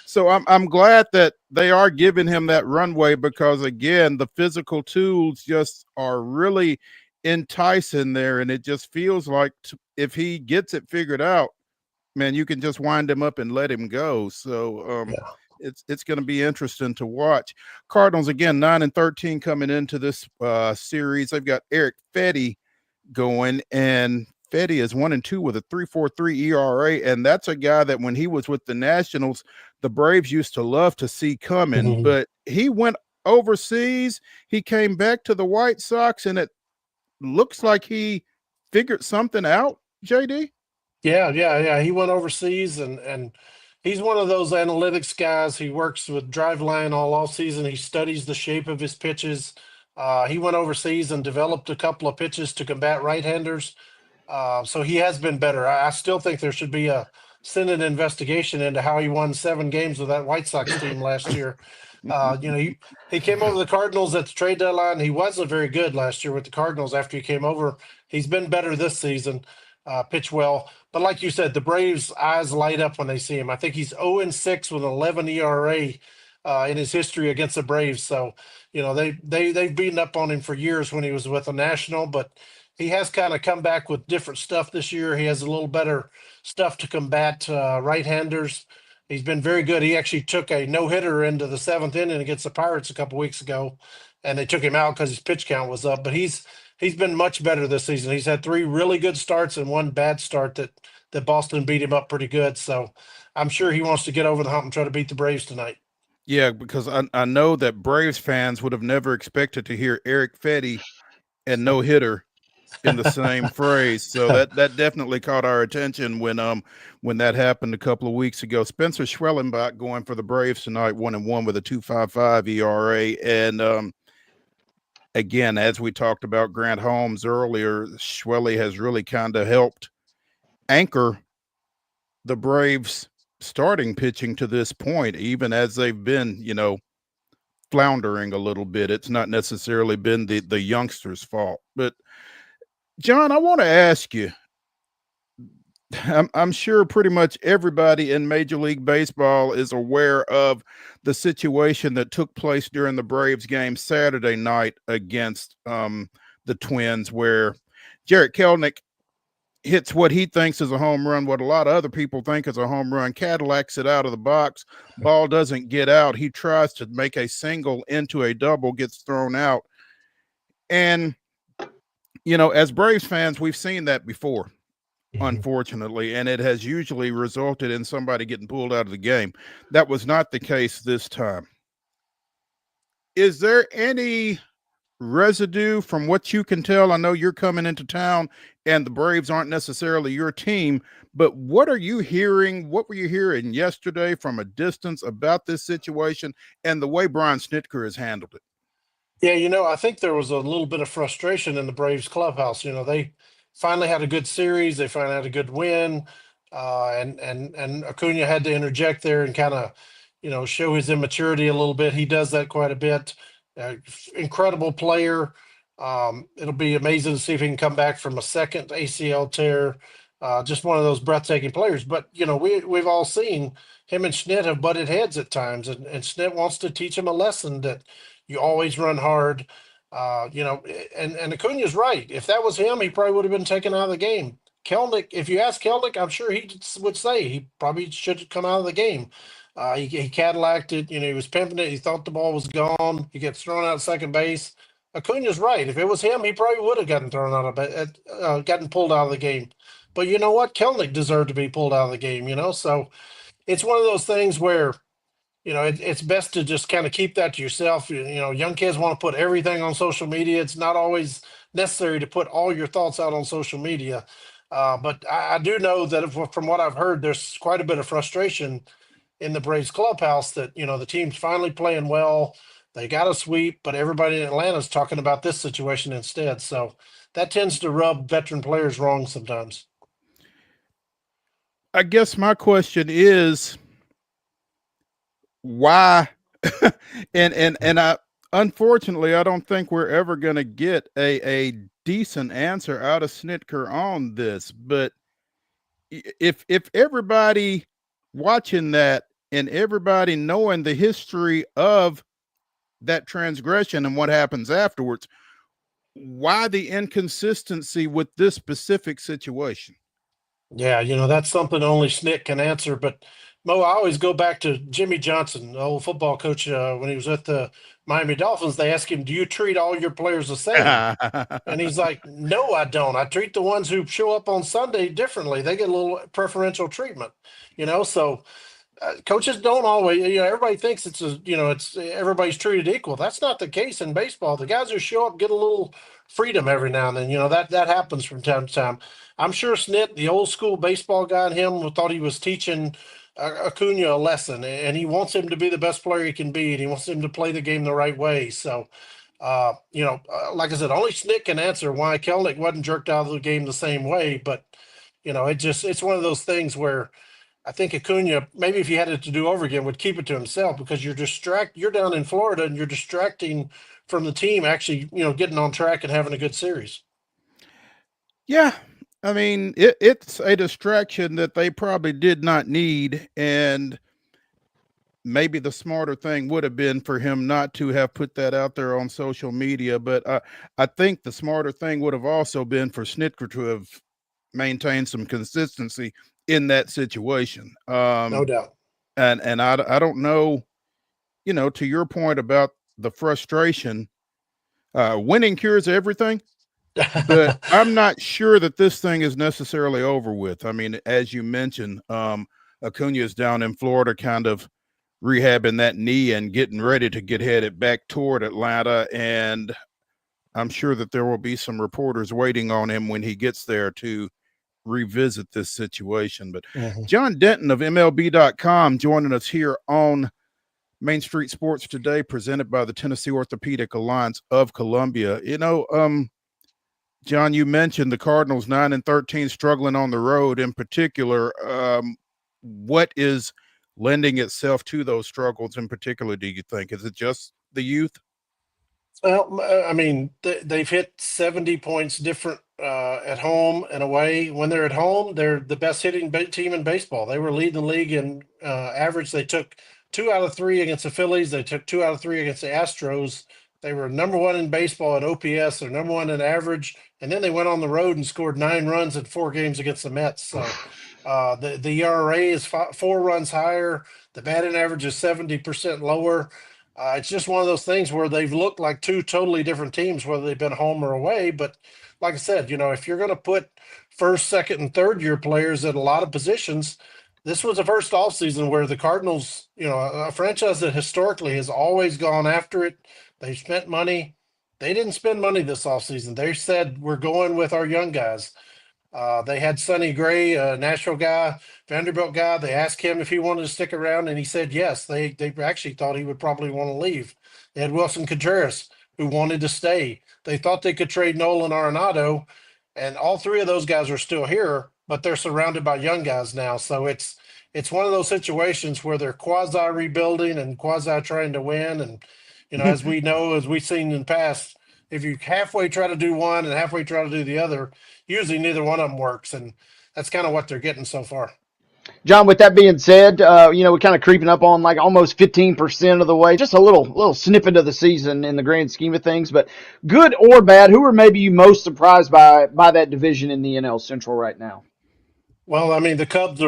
So I'm glad that they are giving him that runway because, again, the physical tools just are really enticing there, and it just feels like if he gets it figured out, man, you can just wind him up and let him go. So it's going to be interesting to watch. Cardinals, again, 9-13 coming into this series. They've got Eric Fetty going, and Fetty is 1-2 with a 3.43 ERA, and that's a guy that when he was with the Nationals, the Braves used to love to see coming, but he went overseas. He came back to the White Sox, and it looks like he figured something out, JD. Yeah. He went overseas, and he's one of those analytics guys. He works with Driveline all off season. He studies the shape of his pitches. He went overseas and developed a couple of pitches to combat right-handers. So he has been better. I still think there should be a Senate investigation into how he won 7 games with that White Sox team last year. He came over the Cardinals at the trade deadline. He wasn't very good last year with the Cardinals after he came over. He's been better this season, pitched well. But like you said, the Braves' eyes light up when they see him. I think he's 0-6 with an 11 ERA in his history against the Braves. So, they've beaten up on him for years when he was with the National, but he has kind of come back with different stuff this year. He has a little better stuff to combat right-handers. He's been very good. He actually took a no-hitter into the 7th inning against the Pirates a couple weeks ago, and they took him out because his pitch count was up. But he's been much better this season. He's had 3 really good starts and 1 bad start that Boston beat him up pretty good. So I'm sure he wants to get over the hump and try to beat the Braves tonight. Yeah, because I know that Braves fans would have never expected to hear Eric Fetty and no hitter in the same phrase. So that definitely caught our attention when that happened a couple of weeks ago. Spencer Schwellenbach going for the Braves tonight, 1-1 with a 2.55 ERA. And again, as we talked about Grant Holmes earlier, Schwelly has really kind of helped anchor the Braves starting pitching to this point, even as they've been, floundering a little bit. It's not necessarily been the youngsters' fault. But John, I want to ask you, I'm sure pretty much everybody in Major League Baseball is aware of the situation that took place during the Braves game Saturday night against the Twins, where Jarrett Kelenic hits what he thinks is a home run, what a lot of other people think is a home run, Cadillacs it out of the box, ball doesn't get out. He tries to make a single into a double, gets thrown out. And, as Braves fans, we've seen that before, unfortunately, and it has usually resulted in somebody getting pulled out of the game. That was not the case this time. Is there any residue from what you can tell? I know you're coming into town and the Braves aren't necessarily your team, but what are you hearing? What were you hearing yesterday from a distance about this situation and the way Brian Snitker has handled it? Yeah, I think there was a little bit of frustration in the Braves clubhouse. They finally had a good series. They finally had a good win. And Acuna had to interject there and kind of, show his immaturity a little bit. He does that quite a bit. Incredible player. It'll be amazing to see if he can come back from a second ACL tear. Just one of those breathtaking players. But we've all seen him and Schnitt have butted heads at times, and Schnitt wants to teach him a lesson that you always run hard. And Acuna's right. If that was him, he probably would have been taken out of the game. Kelenic, if you ask Kelenic, I'm sure he would say he probably should have come out of the game. He Cadillac'd it. He was pimping it. He thought the ball was gone. He gets thrown out at second base. Acuna's right. If it was him, he probably would have gotten thrown out of gotten pulled out of the game. But you know what? Kelenic deserved to be pulled out of the game. So it's one of those things where it's best to just kind of keep that to yourself. Young kids want to put everything on social media. It's not always necessary to put all your thoughts out on social media. But I do know that from what I've heard, there's quite a bit of frustration in the Braves clubhouse that, the team's finally playing well. They got a sweep, but everybody in Atlanta is talking about this situation instead. So that tends to rub veteran players wrong sometimes. I guess my question is, why? and I unfortunately I don't think we're ever going to get a decent answer out of Snitker on this. But if everybody watching that and everybody knowing the history of that transgression and what happens afterwards, why the inconsistency with this specific situation? Yeah, that's something only Schnitt can answer. But Mo, I always go back to Jimmy Johnson, the old football coach, when he was at the Miami Dolphins. They asked him, "Do you treat all your players the same?" And he's like, "No, I don't. I treat the ones who show up on Sunday differently. They get a little preferential treatment." So coaches don't always. Everybody thinks it's everybody's treated equal. That's not the case in baseball. The guys who show up get a little freedom every now and then. That happens from time to time. I'm sure Snit, the old school baseball guy in him, thought he was teaching Acuna a lesson, and he wants him to be the best player he can be, and he wants him to play the game the right way. So, like I said, only Snit can answer why Kelenic wasn't jerked out of the game the same way. But it's one of those things where I think Acuna, maybe if he had it to do over again, would keep it to himself, because you're down in Florida and you're distracting from the team actually, getting on track and having a good series. Yeah. I mean, it's a distraction that they probably did not need. And maybe the smarter thing would have been for him not to have put that out there on social media. But I think the smarter thing would have also been for Snitker to have maintained some consistency in that situation. No doubt. And I don't know, to your point about the frustration, winning cures everything. But I'm not sure that this thing is necessarily over with. I mean, as you mentioned, Acuna is down in Florida kind of rehabbing that knee and getting ready to get headed back toward Atlanta. And I'm sure that there will be some reporters waiting on him when he gets there to revisit this situation. But John Denton of MLB.com joining us here on Main Street Sports Today, presented by the Tennessee Orthopedic Alliance of Columbia. John, you mentioned the Cardinals 9-13 struggling on the road in particular. What is lending itself to those struggles in particular, do you think? Is it just the youth? Well, I mean, they've hit 70 points different at home and away. When they're at home, they're the best hitting team in baseball. They were leading the league in average. They took 2 out of 3 against the Phillies. They took 2 out of 3 against the Astros. They were number 1 in baseball in OPS. They're number 1 in average. And then they went on the road and scored 9 runs in 4 games against the Mets. So the ERA is 4 runs higher. The batting average is 70% lower. It's just one of those things where they've looked like 2 totally different teams, whether they've been home or away. But like I said, if you're going to put first, second, and third year players at a lot of positions, this was the first offseason where the Cardinals, a franchise that historically has always gone after it. They've spent money. They didn't spend money this offseason. They said, we're going with our young guys. They had Sonny Gray, a Nashville guy, Vanderbilt guy. They asked him if he wanted to stick around, and he said yes. They actually thought he would probably want to leave. They had Wilson Contreras, who wanted to stay. They thought they could trade Nolan Arenado, and all 3 of those guys are still here, but they're surrounded by young guys now. So it's one of those situations where they're quasi rebuilding and quasi trying to win. And as we know, as we've seen in the past, if you halfway try to do one and halfway try to do the other, usually neither one of them works. And that's kind of what they're getting so far. John, with that being said, we're kind of creeping up on like almost 15% of the way, just a little snippet of the season in the grand scheme of things. But good or bad, who are maybe you most surprised by that division in the NL Central right now? Well, I mean, the Cubs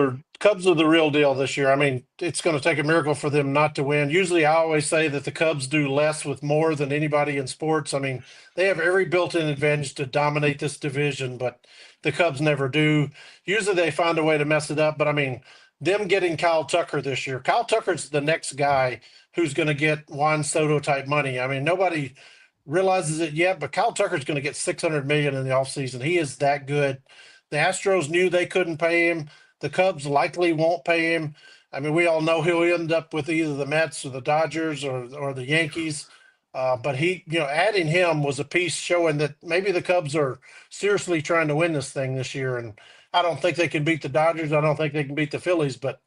are the real deal this year. I mean, it's going to take a miracle for them not to win. Usually I always say that the Cubs do less with more than anybody in sports. I mean, they have every built-in advantage to dominate this division, but the Cubs never do. Usually they find a way to mess it up. But I mean, them getting Kyle Tucker this year, Kyle Tucker's the next guy who's going to get Juan Soto type money. I mean, nobody realizes it yet, but Kyle Tucker's going to get $600 million in the offseason. He is that good. The Astros knew they couldn't pay him. The Cubs likely won't pay him. I mean, we all know he'll end up with either the Mets or the Dodgers or the Yankees. But adding him was a piece showing that maybe the Cubs are seriously trying to win this thing this year. And I don't think they can beat the Dodgers. I don't think they can beat the Phillies, but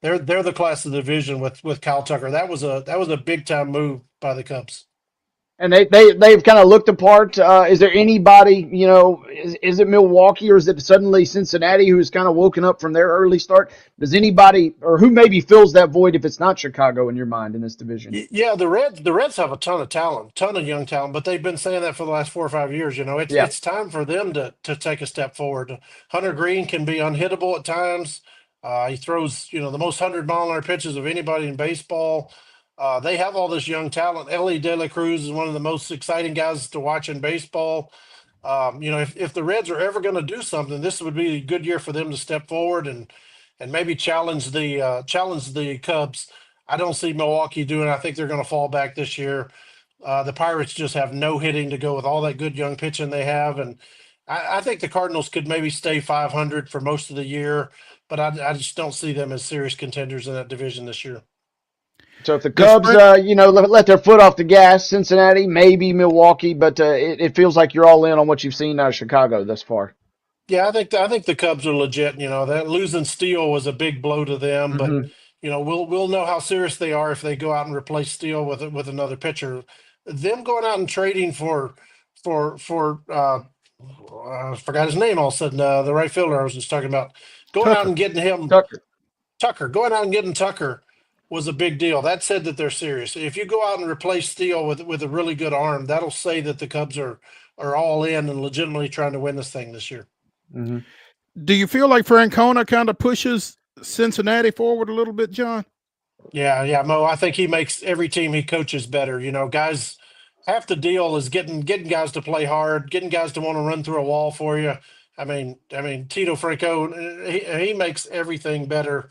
they're the class of the division with Kyle Tucker. That was a big time move by the Cubs. And they've kind of looked apart. Is there anybody, is it Milwaukee or is it suddenly Cincinnati who's kind of woken up from their early start? Does anybody, or who maybe fills that void if it's not Chicago in your mind in this division? Yeah, the Reds have a ton of talent, ton of young talent, but they've been saying that for the last 4 or 5 years. It's time for them to take a step forward. Hunter Green can be unhittable at times. He throws, the most 100-mile-an-hour pitches of anybody in baseball. They have all this young talent. Ellie De La Cruz is one of the most exciting guys to watch in baseball. If the Reds are ever going to do something, this would be a good year for them to step forward and maybe challenge the Cubs. I don't see Milwaukee doing it. I think they're going to fall back this year. The Pirates just have no hitting to go with all that good young pitching they have. And I think the Cardinals could maybe stay 500 for most of the year, but I just don't see them as serious contenders in that division this year. So if the Cubs, let their foot off the gas, Cincinnati, maybe Milwaukee, but it feels like you're all in on what you've seen out of Chicago thus far. Yeah, I think the Cubs are legit. That losing Steele was a big blow to them, but we'll know how serious they are if they go out and replace Steele with another pitcher. Them going out and trading for I forgot his name all of a sudden. The right fielder I was just talking about, going out and getting him Tucker, going out and getting Tucker. was a big deal. That said that they're serious. If you go out and replace Steele with a really good arm, that'll say that the Cubs are all in and legitimately trying to win this thing this year. Mm-hmm. Do you feel like Francona kind of pushes Cincinnati forward a little bit, John? Yeah, Mo. I think he makes every team he coaches better. You know, guys, half the deal is getting guys to play hard, getting guys to want to run through a wall for you. I mean, Tito Franco, he makes everything better.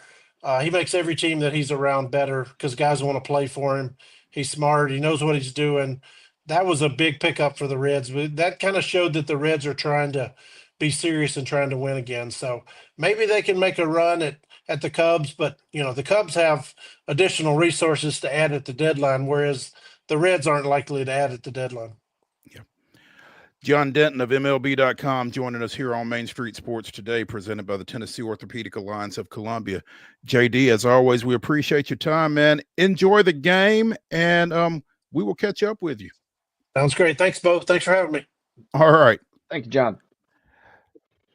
He makes every team that he's around better because guys want to play for him. He's smart. He knows what he's doing. That was a big pickup for the Reds. That kind of showed that the Reds are trying to be serious and trying to win again. So maybe they can make a run at the Cubs, but you know, the Cubs have additional resources to add at the deadline, whereas the Reds aren't likely to add at the deadline. Yeah. John Denton of MLB.com joining us here on Main Street Sports today, presented by the Tennessee Orthopedic Alliance of Columbia. JD, as always, we appreciate your time, man. Enjoy the game, and we will catch up with you. Sounds great. Thanks, Bo. Thanks for having me. All right. Thank you, John.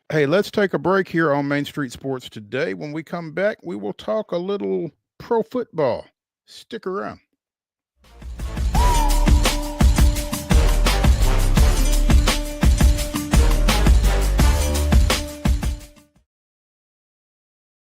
Hey, let's take a break here on Main Street Sports today. When we come back, we will talk a little pro football. Stick around.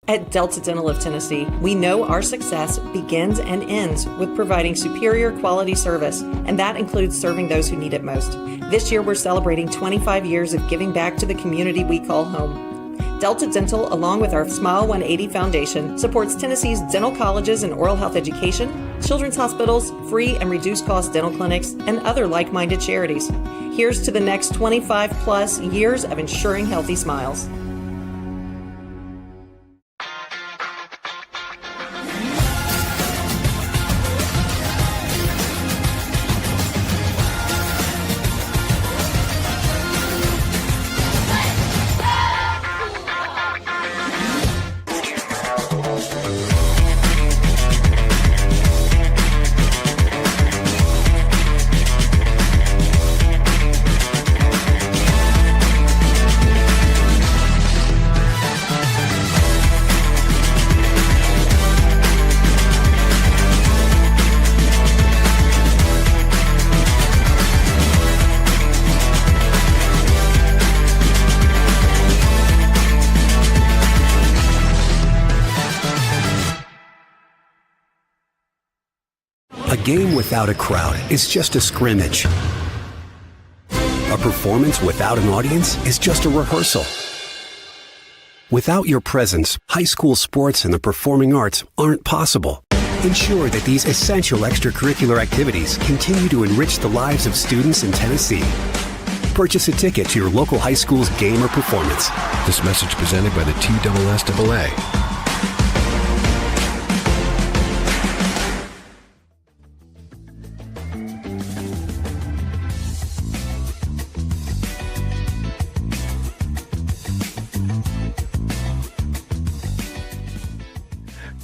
At Delta Dental of Tennessee, we know our success begins and ends with providing superior quality service, and that includes serving those who need it most. This year, we're celebrating 25 years of giving back to the community we call home. Delta Dental, along with our Smile 180 Foundation, supports Tennessee's dental colleges and oral health education, children's hospitals, free and reduced cost dental clinics, and other like-minded charities. Here's to the next 25 plus years of ensuring healthy smiles. A game without a crowd is just a scrimmage. A performance without an audience is just a rehearsal. Without your presence, high school sports and the performing arts aren't possible. Ensure that these essential extracurricular activities continue to enrich the lives of students in Tennessee. Purchase a ticket to your local high school's game or performance. This message presented by the TSSAA.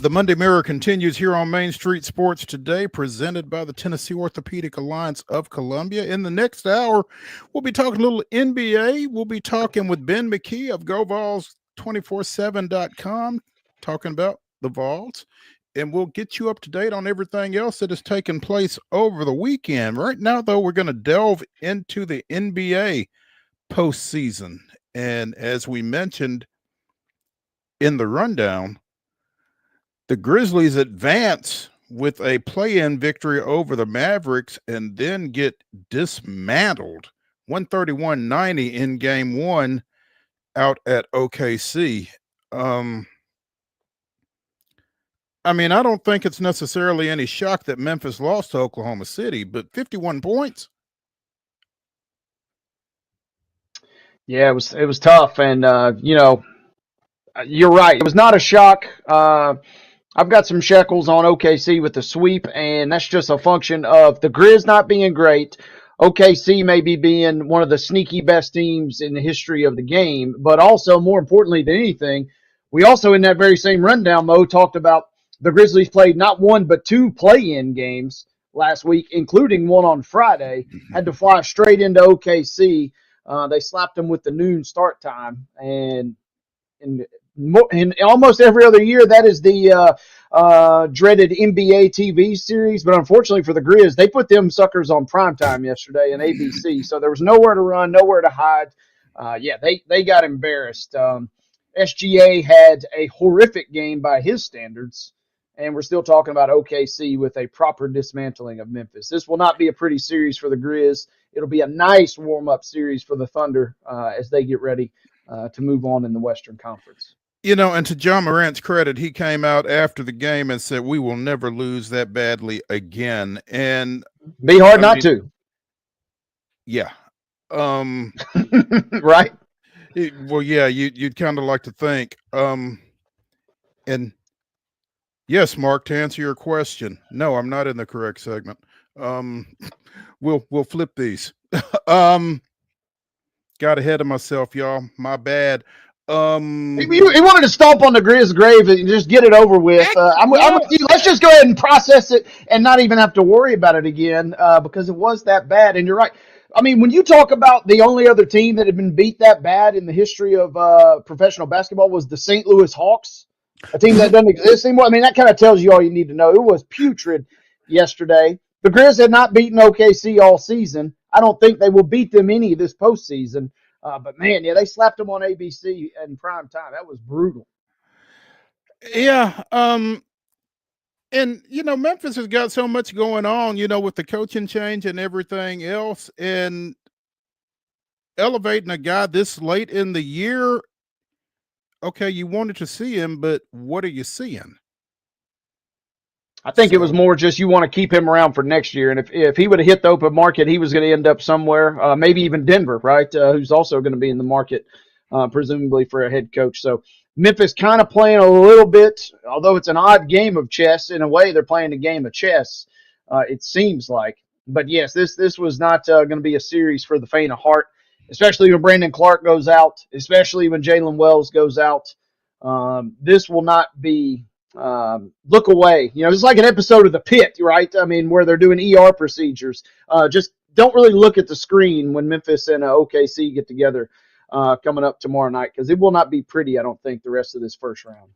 The Monday Mirror continues here on Main Street Sports today, presented by the Tennessee Orthopedic Alliance of Columbia. In the next hour, we'll be talking a little NBA. We'll be talking with Ben McKee of GoVols247.com, talking about the Vols, and we'll get you up to date on everything else that has taken place over the weekend. Right now, though, we're going to delve into the NBA postseason. And as we mentioned in the rundown, the Grizzlies advance with a play-in victory over the Mavericks and then get dismantled 131-90 in game one out at OKC. I don't think it's necessarily any shock that Memphis lost to Oklahoma City, but 51 points. Yeah, it was tough, and you're right. It was not a shock. I've got some shekels on OKC with the sweep, and that's just a function of the Grizz not being great. OKC maybe being one of the sneaky best teams in the history of the game, but also more importantly than anything, we also in that very same rundown, Mo, talked about the Grizzlies played not one but two play-in games last week, including one on Friday, had to fly straight into OKC. They slapped them with the noon start time, and in almost every other year, that is the dreaded NBA TV series. But unfortunately for the Grizz, they put them suckers on primetime yesterday in ABC. So there was nowhere to run, nowhere to hide. They got embarrassed. SGA had a horrific game by his standards, and we're still talking about OKC with a proper dismantling of Memphis. This will not be a pretty series for the Grizz. It'll be a nice warm-up series for the Thunder as they get ready to move on in the Western Conference. And to John Morant's credit, he came out after the game and said, "We will never lose that badly again." And be hard not to. Yeah. Right. Well, yeah, you'd kind of like to think. And yes, Mark, to answer your question, no, I'm not in the correct segment. We'll flip these. Got ahead of myself, y'all. My bad. He wanted to stomp on the Grizz grave and just get it over with. I'm with you. Let's just go ahead and process it and not even have to worry about it again because it was that bad. And you're right. I mean, when you talk about the only other team that had been beat that bad in the history of professional basketball was the St. Louis Hawks, a team that doesn't exist anymore. I mean, that kind of tells you all you need to know. It was putrid yesterday. The Grizz had not beaten OKC all season. I don't think they will beat them any this postseason. But, man, yeah, they slapped them on ABC in prime time. That was brutal. Yeah. And, Memphis has got so much going on, with the coaching change and everything else. And elevating a guy this late in the year, okay, you wanted to see him, but what are you seeing? I think it was more just you want to keep him around for next year. And if he would have hit the open market, he was going to end up somewhere, maybe even Denver, right, who's also going to be in the market, presumably for a head coach. So Memphis kind of playing a little bit, although it's an odd game of chess. In a way, they're playing a game of chess, it seems like. But, yes, this was not going to be a series for the faint of heart, especially when Brandon Clark goes out, especially when Jalen Wells goes out. This will not be look away. It's like an episode of The Pit, right? I mean, where they're doing ER procedures. Just don't really look at the screen when Memphis and OKC get together coming up tomorrow night because it will not be pretty, I don't think, the rest of this first round.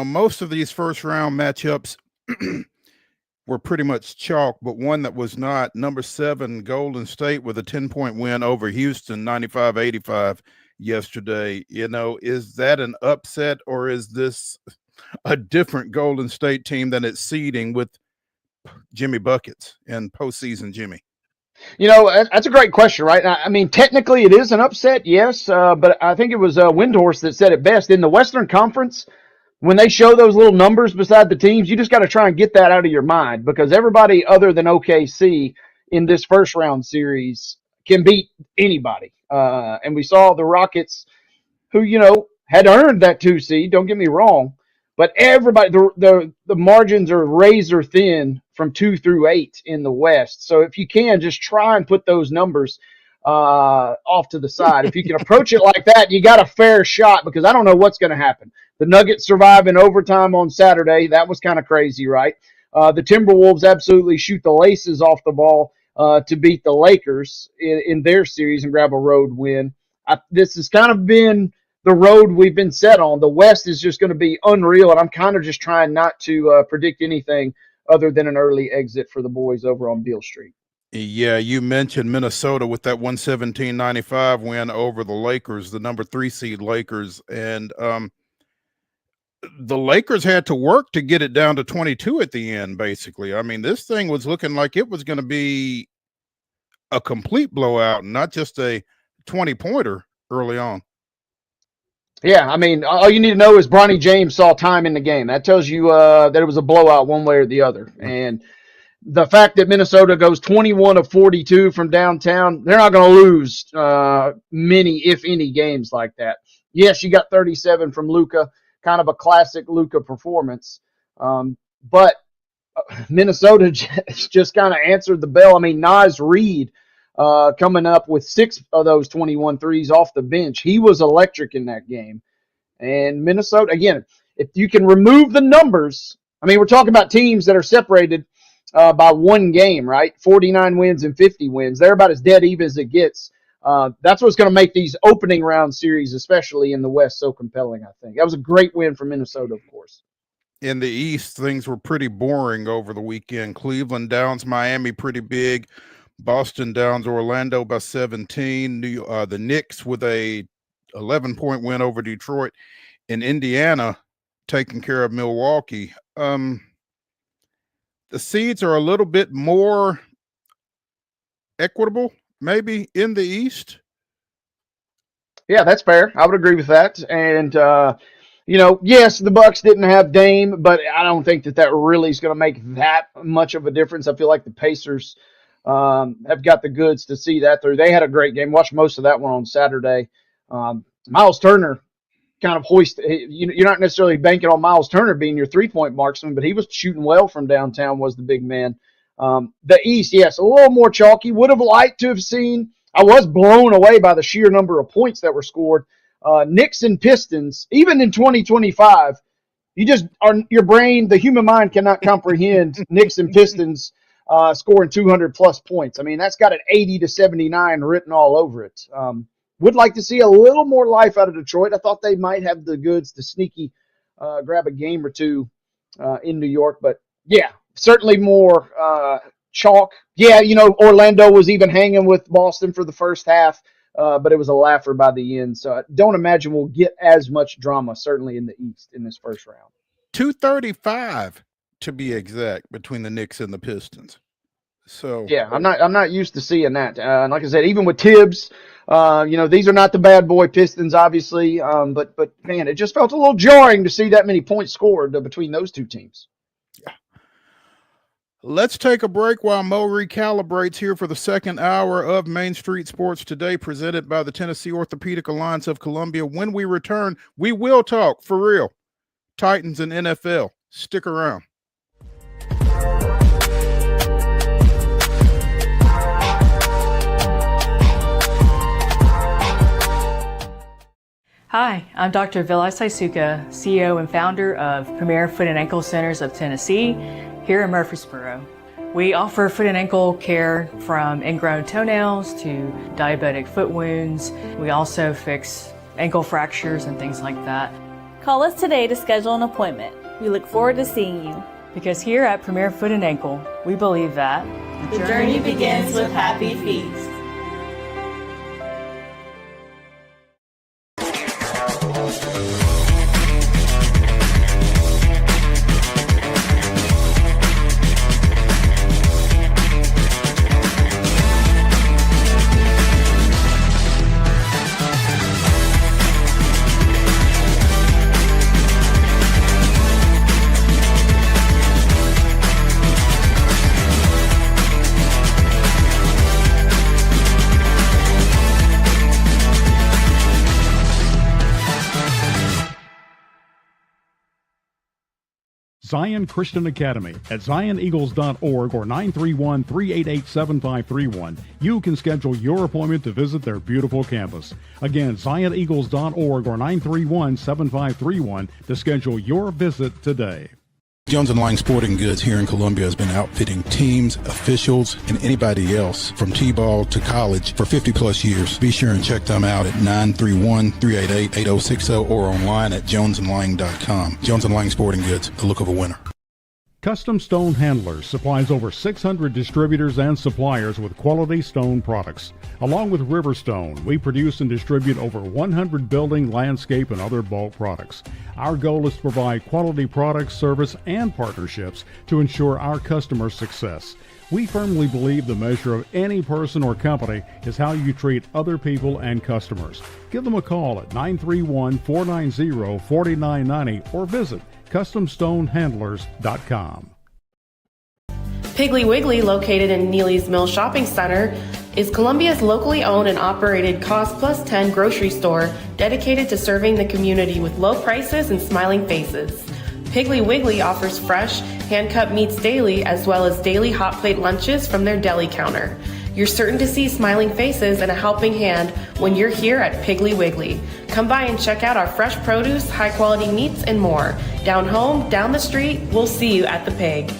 Most of these first round matchups were pretty much chalk, but one that was not, number 7 Golden State with a 10-point win over Houston, 95-85 yesterday. Is that an upset or is this a different Golden State team than it's seeding with Jimmy Buckets and postseason Jimmy? That's a great question, right? I mean, technically it is an upset, yes, but I think it was Windhorst that said it best. In the Western Conference, when they show those little numbers beside the teams, you just got to try and get that out of your mind because everybody other than OKC in this first round series can beat anybody. And we saw the Rockets who, had earned that 2 seed, don't get me wrong, but everybody, the margins are razor thin from 2 through 8 in the West. So if you can, just try and put those numbers off to the side. If you can approach it like that, you got a fair shot because I don't know what's going to happen. The Nuggets survive in overtime on Saturday. That was kind of crazy, right? The Timberwolves absolutely shoot the laces off the ball to beat the Lakers in their series and grab a road win. This has kind of been the road we've been set on. The West is just going to be unreal, and I'm kind of just trying not to predict anything other than an early exit for the boys over on Beale Street. Yeah, you mentioned Minnesota with that 117-95 win over the Lakers, the number 3 seed Lakers, and the Lakers had to work to get it down to 22 at the end, basically. I mean, this thing was looking like it was going to be a complete blowout, not just a 20-pointer early on. Yeah, I mean, all you need to know is Bronny James saw time in the game. That tells you that it was a blowout one way or the other. And the fact that Minnesota goes 21 of 42 from downtown, they're not going to lose many, if any, games like that. Yes, you got 37 from Luka, kind of a classic Luka performance. But Minnesota just kind of answered the bell. I mean, Naz Reid coming up with 6 of those 21 threes off the bench. He was electric in that game. And Minnesota, again, if you can remove the numbers, I mean, we're talking about teams that are separated by 1 game, right? 49 wins and 50 wins. They're about as dead even as it gets. That's what's going to make these opening round series, especially in the West, so compelling, I think. That was a great win for Minnesota, of course. in the East, things were pretty boring over the weekend. Cleveland downs Miami pretty big. Boston downs Orlando by 17. The Knicks with a 11-point win over Detroit. In Indiana, taking care of Milwaukee. The seeds are a little bit more equitable, maybe, in the East. Yeah, that's fair. I would agree with that. And yes, the Bucks didn't have Dame, but I don't think that really is going to make that much of a difference. I feel like the Pacers have got the goods to see that through. They had a great game. Watched most of that one on Saturday. Miles Turner kind of you're not necessarily banking on Miles Turner being your 3-point marksman, but he was shooting well from downtown, was the big man. The East, yes, a little more chalky. Would have liked to have seen. I was blown away by the sheer number of points that were scored. Knicks and Pistons, even in 2025, your brain, the human mind cannot comprehend Knicks and Pistons scoring 200 plus points. I mean, that's got an 80-79 written all over it. Would like to see a little more life out of Detroit. I thought they might have the goods to sneaky grab a game or two in New York, but yeah, certainly more chalk. Yeah, Orlando was even hanging with Boston for the first half, but it was a laugher by the end. So I don't imagine we'll get as much drama, certainly in the East, in this first round. 235 to be exact between the Knicks and the Pistons. So yeah, I'm not used to seeing that. Like I said, even with Tibbs, these are not the bad boy Pistons, obviously. But man, it just felt a little jarring to see that many points scored between those two teams. Yeah. Let's take a break while Mo recalibrates here for the second hour of Main Street Sports Today, presented by the Tennessee Orthopedic Alliance of Columbia. When we return, we will talk for real Titans and NFL. Stick around. Hi, I'm Dr. Vilay Saisuka, CEO and founder of Premier Foot and Ankle Centers of Tennessee here in Murfreesboro. We offer foot and ankle care from ingrown toenails to diabetic foot wounds. We also fix ankle fractures and things like that. Call us today to schedule an appointment. We look forward to seeing you. Because here at Premier Foot and Ankle, we believe that the journey begins with happy feet. Zion Christian Academy at zioneagles.org or 931-388-7531. You can schedule your appointment to visit their beautiful campus. Again, zioneagles.org or 931-7531 to schedule your visit today. Jones & Lang Sporting Goods here in Columbia has been outfitting teams, officials, and anybody else from T-ball to college for 50-plus years. Be sure and check them out at 931-388-8060 or online at jonesandlang.com. Jones & Lang Sporting Goods, the look of a winner. Custom Stone Handlers supplies over 600 distributors and suppliers with quality stone products. Along with Riverstone, we produce and distribute over 100 building, landscape, and other bulk products. Our goal is to provide quality products, service, and partnerships to ensure our customers' success. We firmly believe the measure of any person or company is how you treat other people and customers. Give them a call at 931-490-4990 or visit CustomStoneHandlers.com. Piggly Wiggly, located in Neely's Mill Shopping Center, is Columbia's locally owned and operated Cost Plus 10 grocery store dedicated to serving the community with low prices and smiling faces. Piggly Wiggly offers fresh, hand-cut meats daily as well as daily hot plate lunches from their deli counter. You're certain to see smiling faces and a helping hand when you're here at Piggly Wiggly. Come by and check out our fresh produce, high-quality meats, and more. Down home, down the street, we'll see you at the Pig.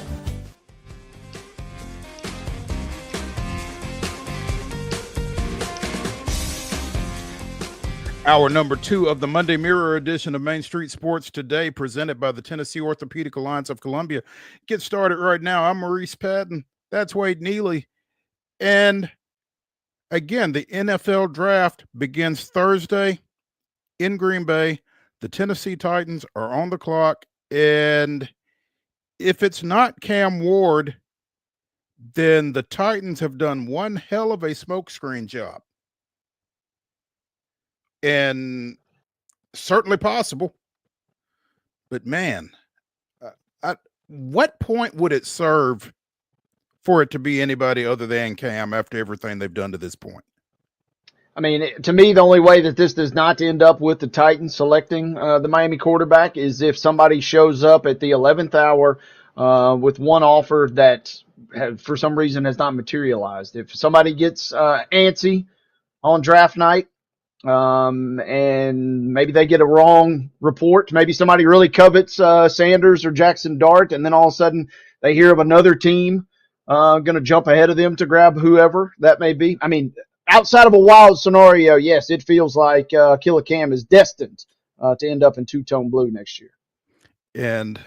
Hour number 2 of the Monday Mirror edition of Main Street Sports Today, presented by the Tennessee Orthopedic Alliance of Columbia. Get started right now. I'm Maurice Patton. That's Wade Neely. And again, the NFL draft begins Thursday in Green Bay. The Tennessee Titans are on the clock. And if it's not Cam Ward, then the Titans have done one hell of a smokescreen job. And certainly possible. But man, at what point would it serve for it to be anybody other than Cam after everything they've done to this point? I mean, to me, the only way that this does not end up with the Titans selecting the Miami quarterback is if somebody shows up at the 11th hour with one offer that for some reason has not materialized. If somebody gets antsy on draft night, and maybe they get a wrong report. Maybe somebody really covets Sanders or Jackson Dart, and then all of a sudden they hear of another team going to jump ahead of them to grab whoever that may be. I mean, outside of a wild scenario, yes, it feels like Killer Cam is destined to end up in two-tone blue next year. And,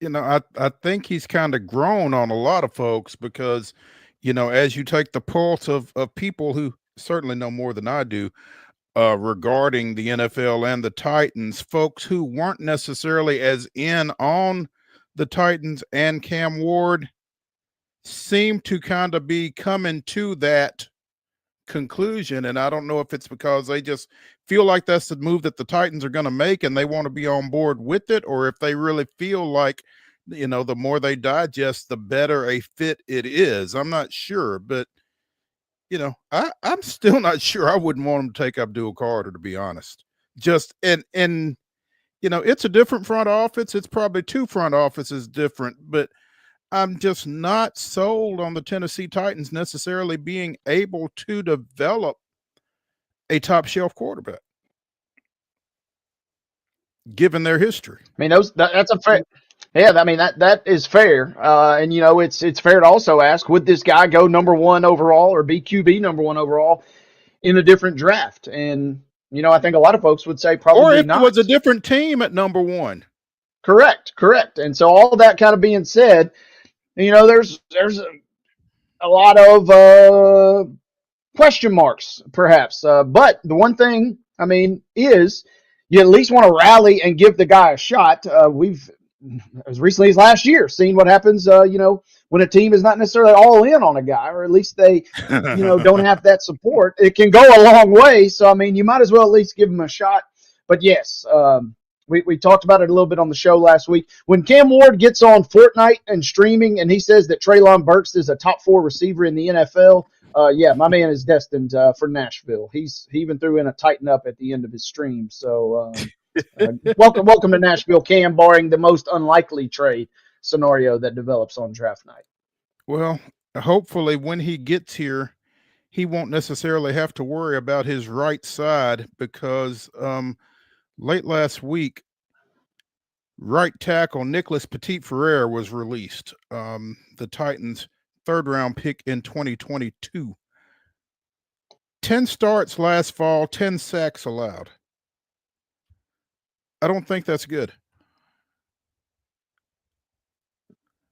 you know, I think he's kind of grown on a lot of folks because, you know, as you take the pulse of people who certainly know more than I do, regarding the NFL and the Titans, folks who weren't necessarily as in on the Titans and Cam Ward seem to kind of be coming to that conclusion. And I don't know if it's because they just feel like that's the move that the Titans are going to make and they want to be on board with it, or if they really feel like, you know, the more they digest, the better a fit it is. I'm not sure, but you know, I'm still not sure I wouldn't want him to take Abdul Carter, to be honest. Just and you know, it's a different front office. It's probably two front offices different, but I'm just not sold on the Tennessee Titans necessarily being able to develop a top shelf quarterback, given their history. I mean, that's a fair. Yeah, I mean that is fair, and you know it's fair to also ask: would this guy go number 1 overall or be QB number 1 overall in a different draft? And you know, I think a lot of folks would say probably or if not. it was a different team at number 1. Correct. And so all that kind of being said, you know, there's a lot of question marks, perhaps. But the one thing, I mean, is you at least want to rally and give the guy a shot. We've as recently as last year, seeing what happens, you know, when a team is not necessarily all in on a guy, or at least they, you know, don't have that support. It can go a long way. So, I mean, you might as well at least give them a shot. But yes, we talked about it a little bit on the show last week. When Cam Ward gets on Fortnite and streaming and he says that Treylon Burks is a top 4 receiver in the NFL, yeah, my man is destined for Nashville. He even threw in a tighten up at the end of his stream. So, welcome to Nashville, Cam, barring the most unlikely trade scenario that develops on draft night. Well, hopefully when he gets here, he won't necessarily have to worry about his right side because late last week, right tackle Nicholas Petit-Frere was released. The Titans' 3rd-round pick in 2022. 10 starts last fall, 10 sacks allowed. I don't think that's good.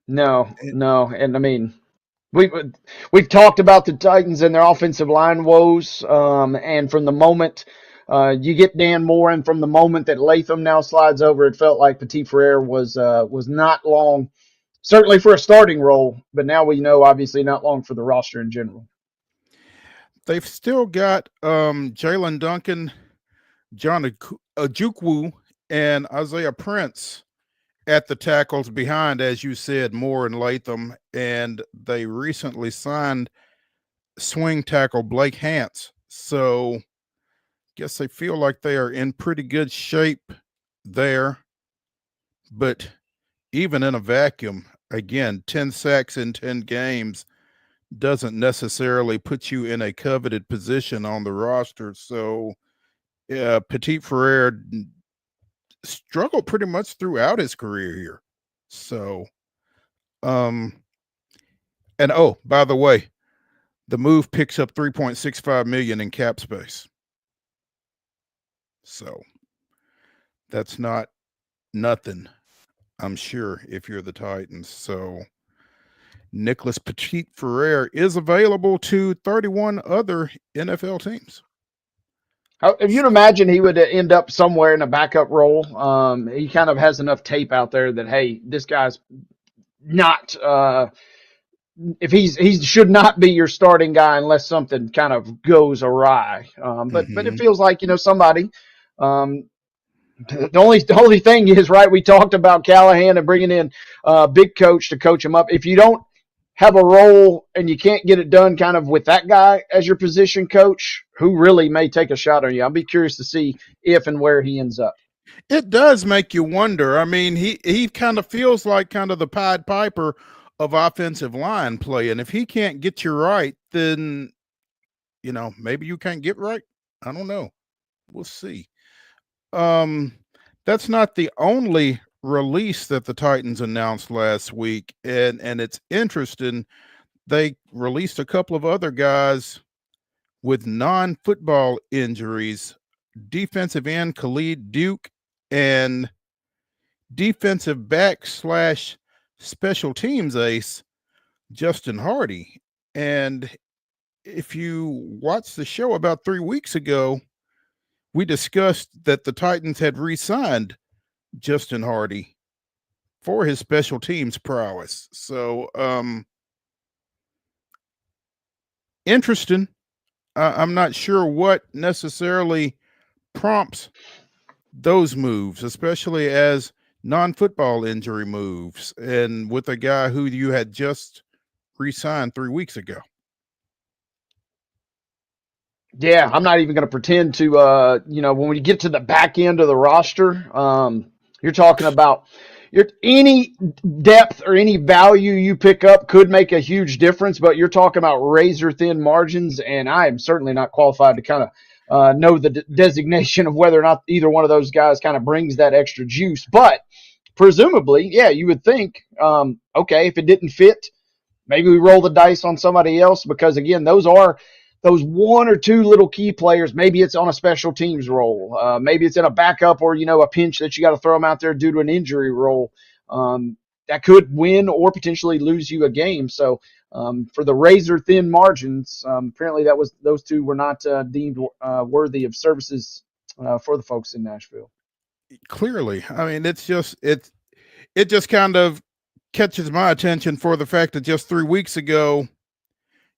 No, and I mean, we've talked about the Titans and their offensive line woes, and from the moment you get Dan Moore, and from the moment that Latham now slides over, it felt like Petit-Frere was not long, certainly for a starting role, but now we know obviously not long for the roster in general. They've still got Jalen Duncan, John Ojukwu, and Isaiah Prince at the tackles behind, as you said, Moore and Latham, and they recently signed swing tackle Blake Hance. So I guess they feel like they are in pretty good shape there. But even in a vacuum, again, 10 sacks in 10 games doesn't necessarily put you in a coveted position on the roster. So Petit-Frere struggled pretty much throughout his career here. So, and oh, by the way, the move picks up $3.65 million in cap space. So that's not nothing, I'm sure, if you're the Titans. So Nicholas Petit-Frere is available to 31 other NFL teams. If you'd imagine he would end up somewhere in a backup role, he kind of has enough tape out there that, hey, this guy's not if he should not be your starting guy unless something kind of goes awry. But it feels like, somebody. The only thing is, right, we talked about Callahan and bringing in big coach to coach him up. If you don't have a role and you can't get it done kind of with that guy as your position coach, who really may take a shot on you. I'll be curious to see if and where he ends up. It does make you wonder. I mean, he kind of feels like kind of the Pied Piper of offensive line play. And if he can't get you right, then, maybe you can't get right. I don't know. We'll see. That's not the only release that the Titans announced last week. And it's interesting. They released a couple of other guys with non-football injuries. Defensive end Khalid Duke and defensive back / special teams ace Justin Hardy. And if you watched the show about 3 weeks ago, we discussed that the Titans had re-signed Justin Hardy for his special teams prowess. So interesting. I'm not sure what necessarily prompts those moves, especially as non-football injury moves, and with a guy who you had just re-signed 3 weeks ago. Yeah, I'm not even going to pretend to, when we get to the back end of the roster, you're talking about any depth or any value you pick up could make a huge difference, but you're talking about razor thin margins, and I am certainly not qualified to kind of know the designation of whether or not either one of those guys kind of brings that extra juice. But presumably, yeah, you would think, okay, if it didn't fit, maybe we roll the dice on somebody else, because again, those one or two little key players. Maybe it's on a special teams role. Maybe it's in a backup or, a pinch that you got to throw them out there due to an injury role. That could win or potentially lose you a game. So for the razor thin margins, apparently those two were not deemed worthy of services for the folks in Nashville. Clearly. I mean, it just kind of catches my attention for the fact that just 3 weeks ago,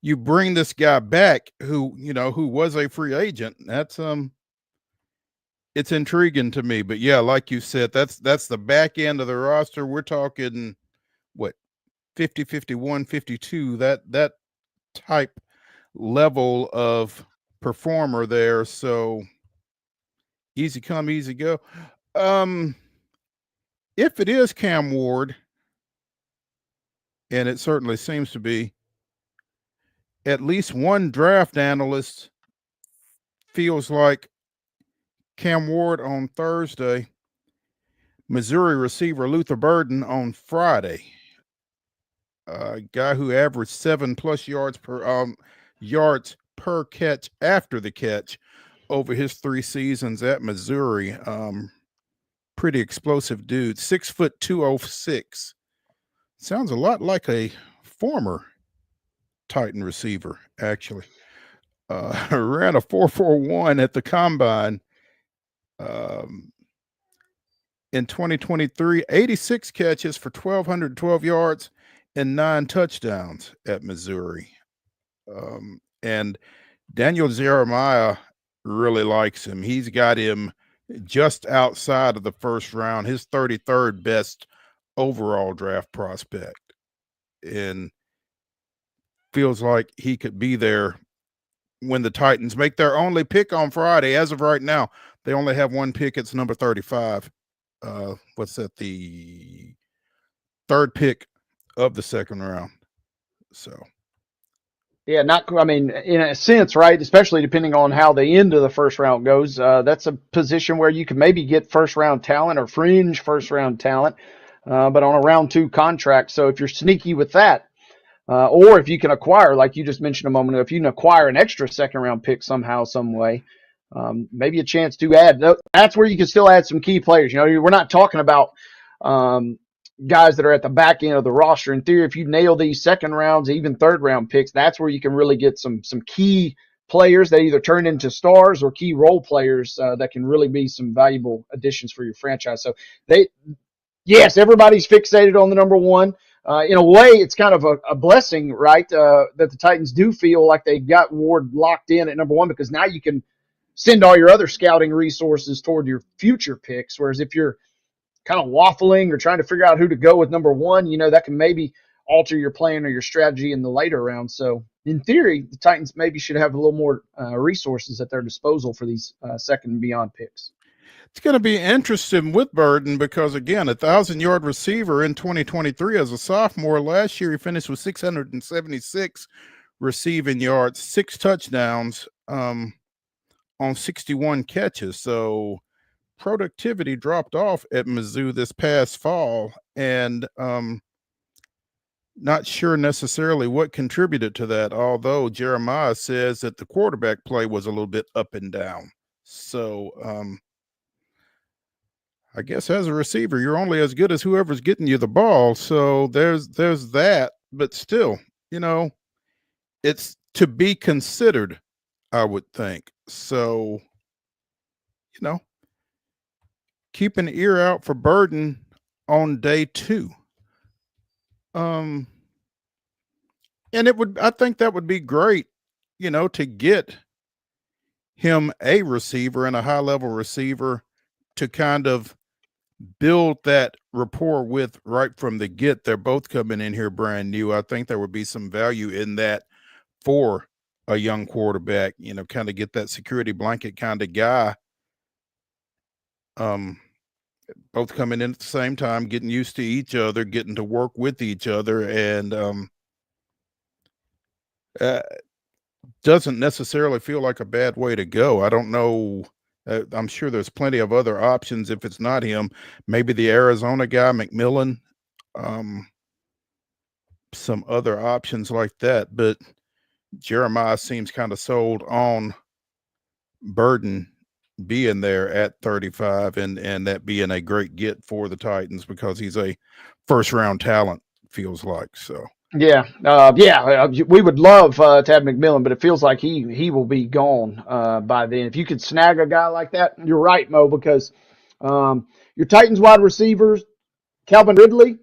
you bring this guy back who was a free agent. That's it's intriguing to me. But yeah, like you said, that's the back end of the roster. We're talking what, 50, 51, 52, that type level of performer there. So easy come, easy go. If it is Cam Ward, and it certainly seems to be, at least one draft analyst feels like Cam Ward on Thursday, Missouri receiver Luther Burden on Friday. A guy who averaged 7+ yards per catch after the catch over his 3 seasons at Missouri. Pretty explosive dude. 6 foot 206. Sounds a lot like a former Titan receiver, actually. Ran a 4.41 at the combine. In 2023, 86 catches for 1,212 yards and 9 touchdowns at Missouri. And Daniel Jeremiah really likes him. He's got him just outside of the first round, his 33rd best overall draft prospect. And feels like he could be there when the Titans make their only pick on Friday. As of right now, they only have one pick. It's number 35. What's that? The 3rd pick of the 2nd round. So. Yeah, in a sense, right? Especially depending on how the end of the first round goes. That's a position where you can maybe get first round talent or fringe first round talent, but on a round 2 contract. So if you're sneaky with that, or if you can acquire, like you just mentioned a moment ago, if you can acquire an extra 2nd round pick somehow, some way, maybe a chance to add. That's where you can still add some key players. You know, we're not talking about guys that are at the back end of the roster. In theory, if you nail these second rounds, even third round picks, that's where you can really get some key players that either turn into stars or key role players that can really be some valuable additions for your franchise. So yes, everybody's fixated on the number one. In a way, it's kind of a blessing, right? That the Titans do feel like they got Ward locked in at number one, because now you can send all your other scouting resources toward your future picks. Whereas if you're kind of waffling or trying to figure out who to go with number one, you know, that can maybe alter your plan or your strategy in the later rounds. So in theory, the Titans maybe should have a little more resources at their disposal for these second and beyond picks. It's going to be interesting with Burden because, again, 1,000-yard receiver in 2023 as a sophomore. Last year, he finished with 676 receiving yards, 6 touchdowns on 61 catches. So productivity dropped off at Mizzou this past fall, and not sure necessarily what contributed to that, although Jeremiah says that the quarterback play was a little bit up and down. So I guess as a receiver, you're only as good as whoever's getting you the ball. So there's that, but still, you know, it's to be considered, I would think. So, you know, keep an ear out for Burden on day 2. And I think that would be great, you know, to get him a receiver and a high level receiver to kind of build that rapport with right from the get. They're both coming in here brand new. I think there would be some value in that for a young quarterback, you know, kind of get that security blanket kind of guy. Both coming in at the same time, getting used to each other, getting to work with each other, and doesn't necessarily feel like a bad way to go. I don't know. I'm sure there's plenty of other options. If it's not him, maybe the Arizona guy, McMillan, some other options like that. But Jeremiah seems kind of sold on Burden being there at 35 and that being a great get for the Titans because he's a first round talent, feels like. So yeah, we would love to have McMillan, but it feels like he will be gone by then. If you could snag a guy like that, you're right, Mo, because your Titans wide receivers, Calvin Ridley,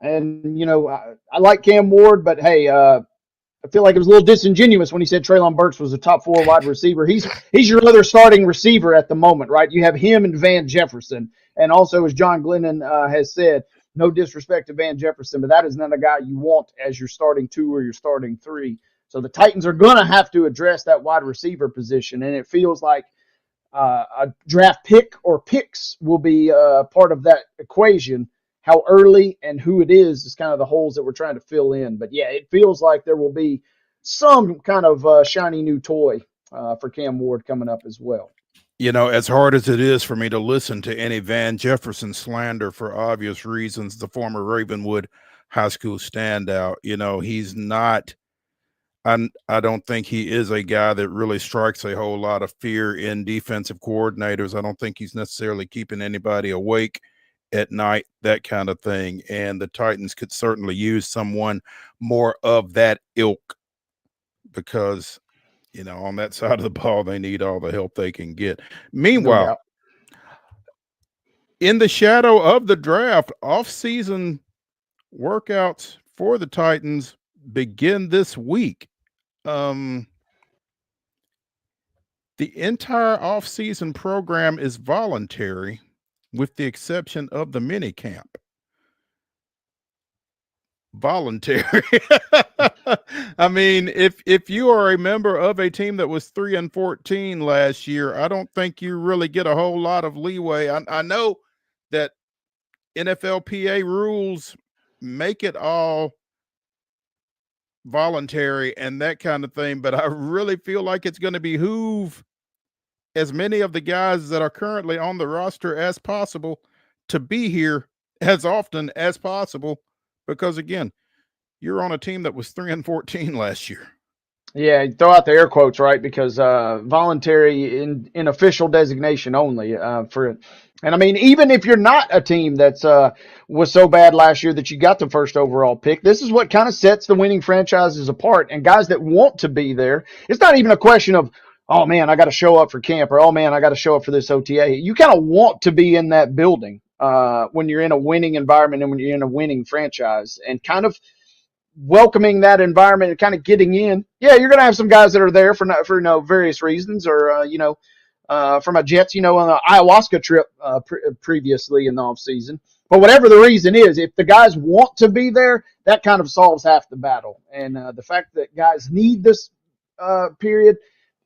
and, you know, I like Cam Ward, but hey, I feel like it was a little disingenuous when he said Treylon Burks was a top 4 wide receiver. He's your other starting receiver at the moment, right? You have him and Van Jefferson. And also, as John Glennon has said, no disrespect to Van Jefferson, but that is not a guy you want as your starting 2 or your starting 3. So the Titans are going to have to address that wide receiver position, and it feels like a draft pick or picks will be part of that equation. How early and who it is kind of the holes that we're trying to fill in. But yeah, it feels like there will be some kind of shiny new toy for Cam Ward coming up as well. You know, as hard as it is for me to listen to any Van Jefferson slander for obvious reasons, the former Ravenwood high school standout, you know, he's not, I don't think he is a guy that really strikes a whole lot of fear in defensive coordinators. I don't think he's necessarily keeping anybody awake at night, that kind of thing. And the Titans could certainly use someone more of that ilk because, you know, on that side of the ball, they need all the help they can get. Meanwhile, in the shadow of the draft, off-season workouts for the Titans begin this week. The entire off-season program is voluntary, with the exception of the mini camp. Voluntary. I mean, if you are a member of a team that was 3-14 last year, I don't think you really get a whole lot of leeway. I know that NFLPA rules make it all voluntary and that kind of thing, but I really feel like it's going to behoove as many of the guys that are currently on the roster as possible to be here as often as possible, because again, you're on a team that was 3-14 last year. Yeah, throw out the air quotes, right? Because voluntary in official designation only for it. And I mean, even if you're not a team that's was so bad last year that you got the first overall pick, this is what kind of sets the winning franchises apart. And guys that want to be there, it's not even a question of, oh man, I got to show up for camp, or oh man, I got to show up for this OTA. You kind of want to be in that building when you're in a winning environment and when you're in a winning franchise, and kind of welcoming that environment and kind of getting in. Yeah, you're going to have some guys that are there for various reasons, or from a Jets, on the ayahuasca trip previously in the off season. But whatever the reason is, if the guys want to be there, that kind of solves half the battle. And the fact that guys need this period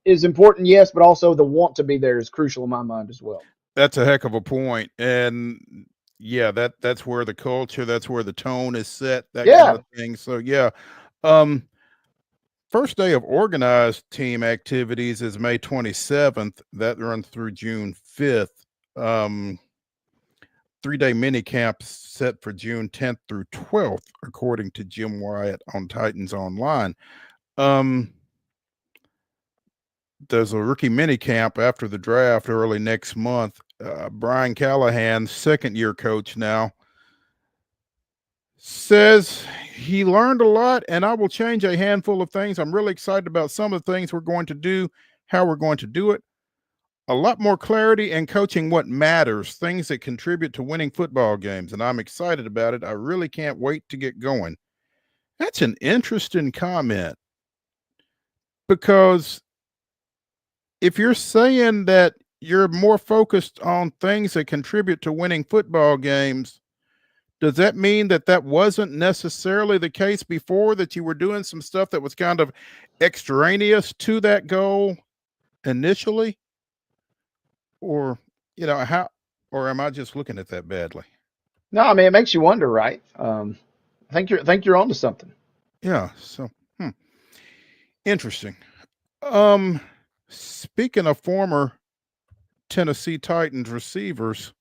is important, yes, but also the want to be there is crucial in my mind as well. That's a heck of a point. And yeah, that's where the culture, that's where the tone is set, that kind of thing. So yeah. First day of organized team activities is May 27th. That runs through June 5th. 3-day mini camp set for June 10th through 12th, according to Jim Wyatt on Titans Online. There's a rookie mini camp after the draft early next month. Brian Callahan, second-year coach now, says he learned a lot, and I will change a handful of things. I'm really excited about some of the things we're going to do, how we're going to do it. A lot more clarity and coaching what matters, things that contribute to winning football games, and I'm excited about it. I really can't wait to get going. That's an interesting comment, because if you're saying that you're more focused on things that contribute to winning football games, does that mean that that wasn't necessarily the case before, that you were doing some stuff that was kind of extraneous to that goal initially? Or, how, or am I just looking at that badly? No, I mean, it makes you wonder, right? I think you're onto something. Yeah. So, interesting. Speaking of former Tennessee Titans receivers,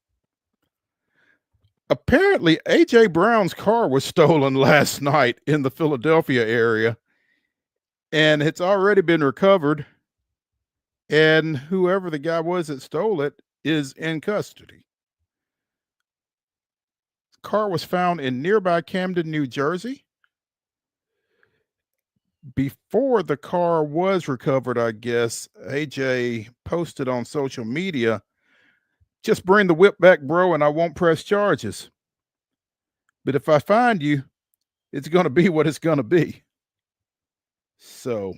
apparently A.J. Brown's car was stolen last night in the Philadelphia area, and it's already been recovered, and whoever the guy was that stole it is in custody. The car was found in nearby Camden, New Jersey. Before the car was recovered, I guess, AJ posted on social media, "Just bring the whip back, bro, and I won't press charges. But if I find you, it's going to be what it's going to be." So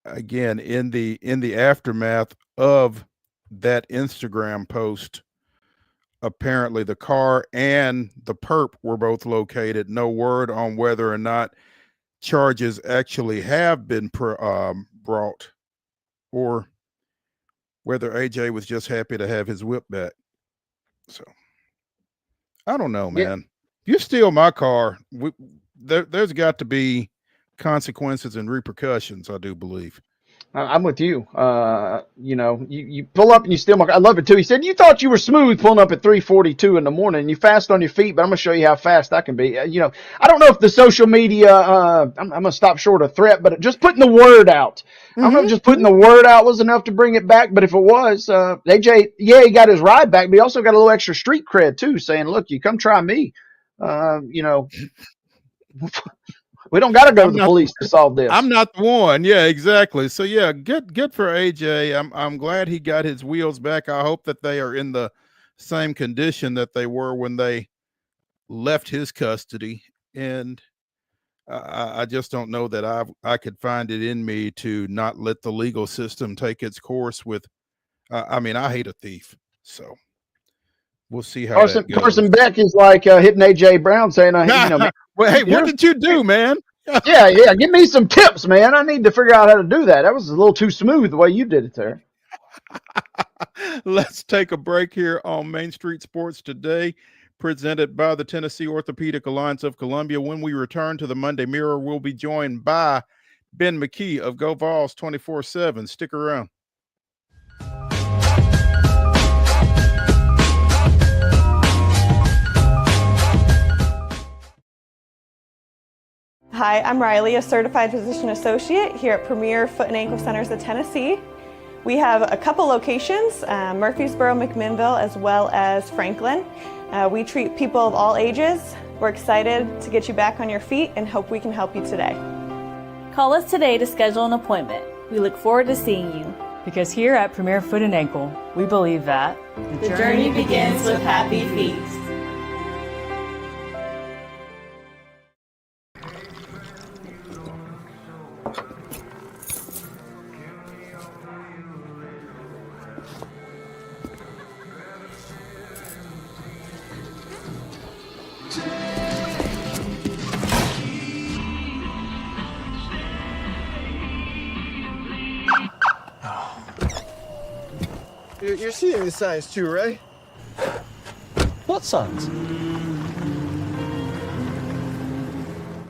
again, in the aftermath of that Instagram post, apparently the car and the perp were both located. No word on whether or not charges actually have been brought, or whether AJ was just happy to have his whip back. So I don't know, man. If you steal my car, there's got to be consequences and repercussions, I do believe. I'm with you. You pull up and you steal my car. I love it too. He said, you thought you were smooth pulling up at 3:42 in the morning, and you fast on your feet, but I'm going to show you how fast I can be. I don't know if the social media, I'm going to stop short of threat, but just putting the word out. I don't know if just putting the word out was enough to bring it back, but if it was, AJ, he got his ride back, but he also got a little extra street cred too, saying, look, you come try me. We don't got to go to the police to solve this. I'm not the one. Yeah, exactly. So yeah, good for AJ. I'm glad he got his wheels back. I hope that they are in the same condition that they were when they left his custody. And I just don't know that I could find it in me to not let the legal system take its course with. I hate a thief. So we'll see how that goes. Carson Beck is like hitting AJ Brown, saying, well, hey, what did you do, man? yeah. Give me some tips, man. I need to figure out how to do that. That was a little too smooth the way you did it there. Let's take a break here on Main Street Sports Today, presented by the Tennessee Orthopedic Alliance of Columbia. When we return to the Monday Mirror, we'll be joined by Ben McKee of Go Vols 24/7. Stick around. Hi, I'm Riley, a certified physician associate here at Premier Foot and Ankle Centers of Tennessee. We have a couple locations, Murfreesboro, McMinnville, as well as Franklin. We treat people of all ages. We're excited to get you back on your feet and hope we can help you today. Call us today to schedule an appointment. We look forward to seeing you. Because here at Premier Foot and Ankle, we believe that the journey begins with happy feet. You're seeing the signs too, right? What signs?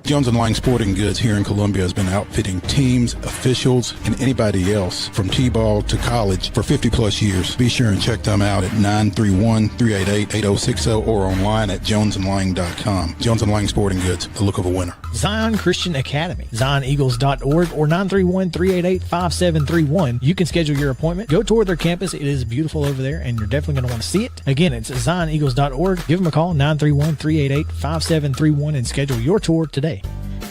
Jones & Lang Sporting Goods here in Columbia has been outfitting teams, officials, and anybody else from T-ball to college for 50-plus years. Be sure and check them out at 931-388-8060 or online at jonesandlang.com. Jones & Lang Sporting Goods, the look of a winner. Zion Christian Academy, zioneagles.org or 931-388-5731. You can schedule your appointment. Go tour their campus. It is beautiful over there, and you're definitely going to want to see it. Again, it's zioneagles.org. Give them a call, 931-388-5731, and schedule your tour today.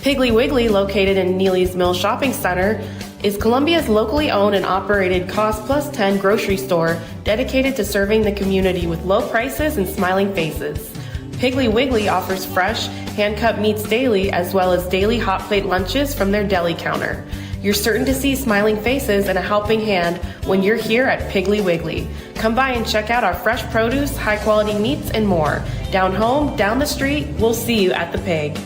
Piggly Wiggly, located in Neely's Mill Shopping Center, is Columbia's locally owned and operated Cost Plus 10 grocery store dedicated to serving the community with low prices and smiling faces. Piggly Wiggly offers fresh, hand-cut meats daily, as well as daily hot plate lunches from their deli counter. You're certain to see smiling faces and a helping hand when you're here at Piggly Wiggly. Come by and check out our fresh produce, high-quality meats, and more. Down home, down the street, we'll see you at the Pig.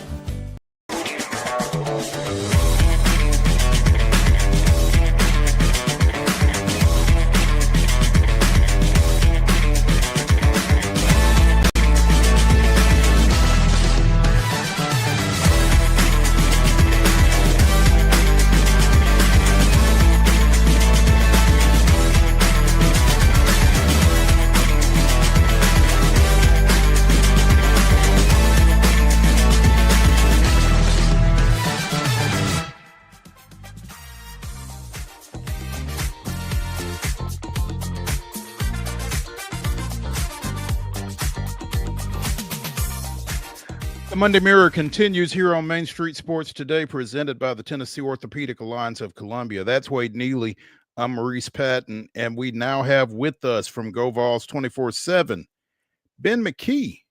The Monday Mirror continues here on Main Street Sports Today, presented by the Tennessee Orthopedic Alliance of Columbia. That's Wade Neely. I'm Maurice Patton, and we now have with us from VOLS 24/7, Ben McKee.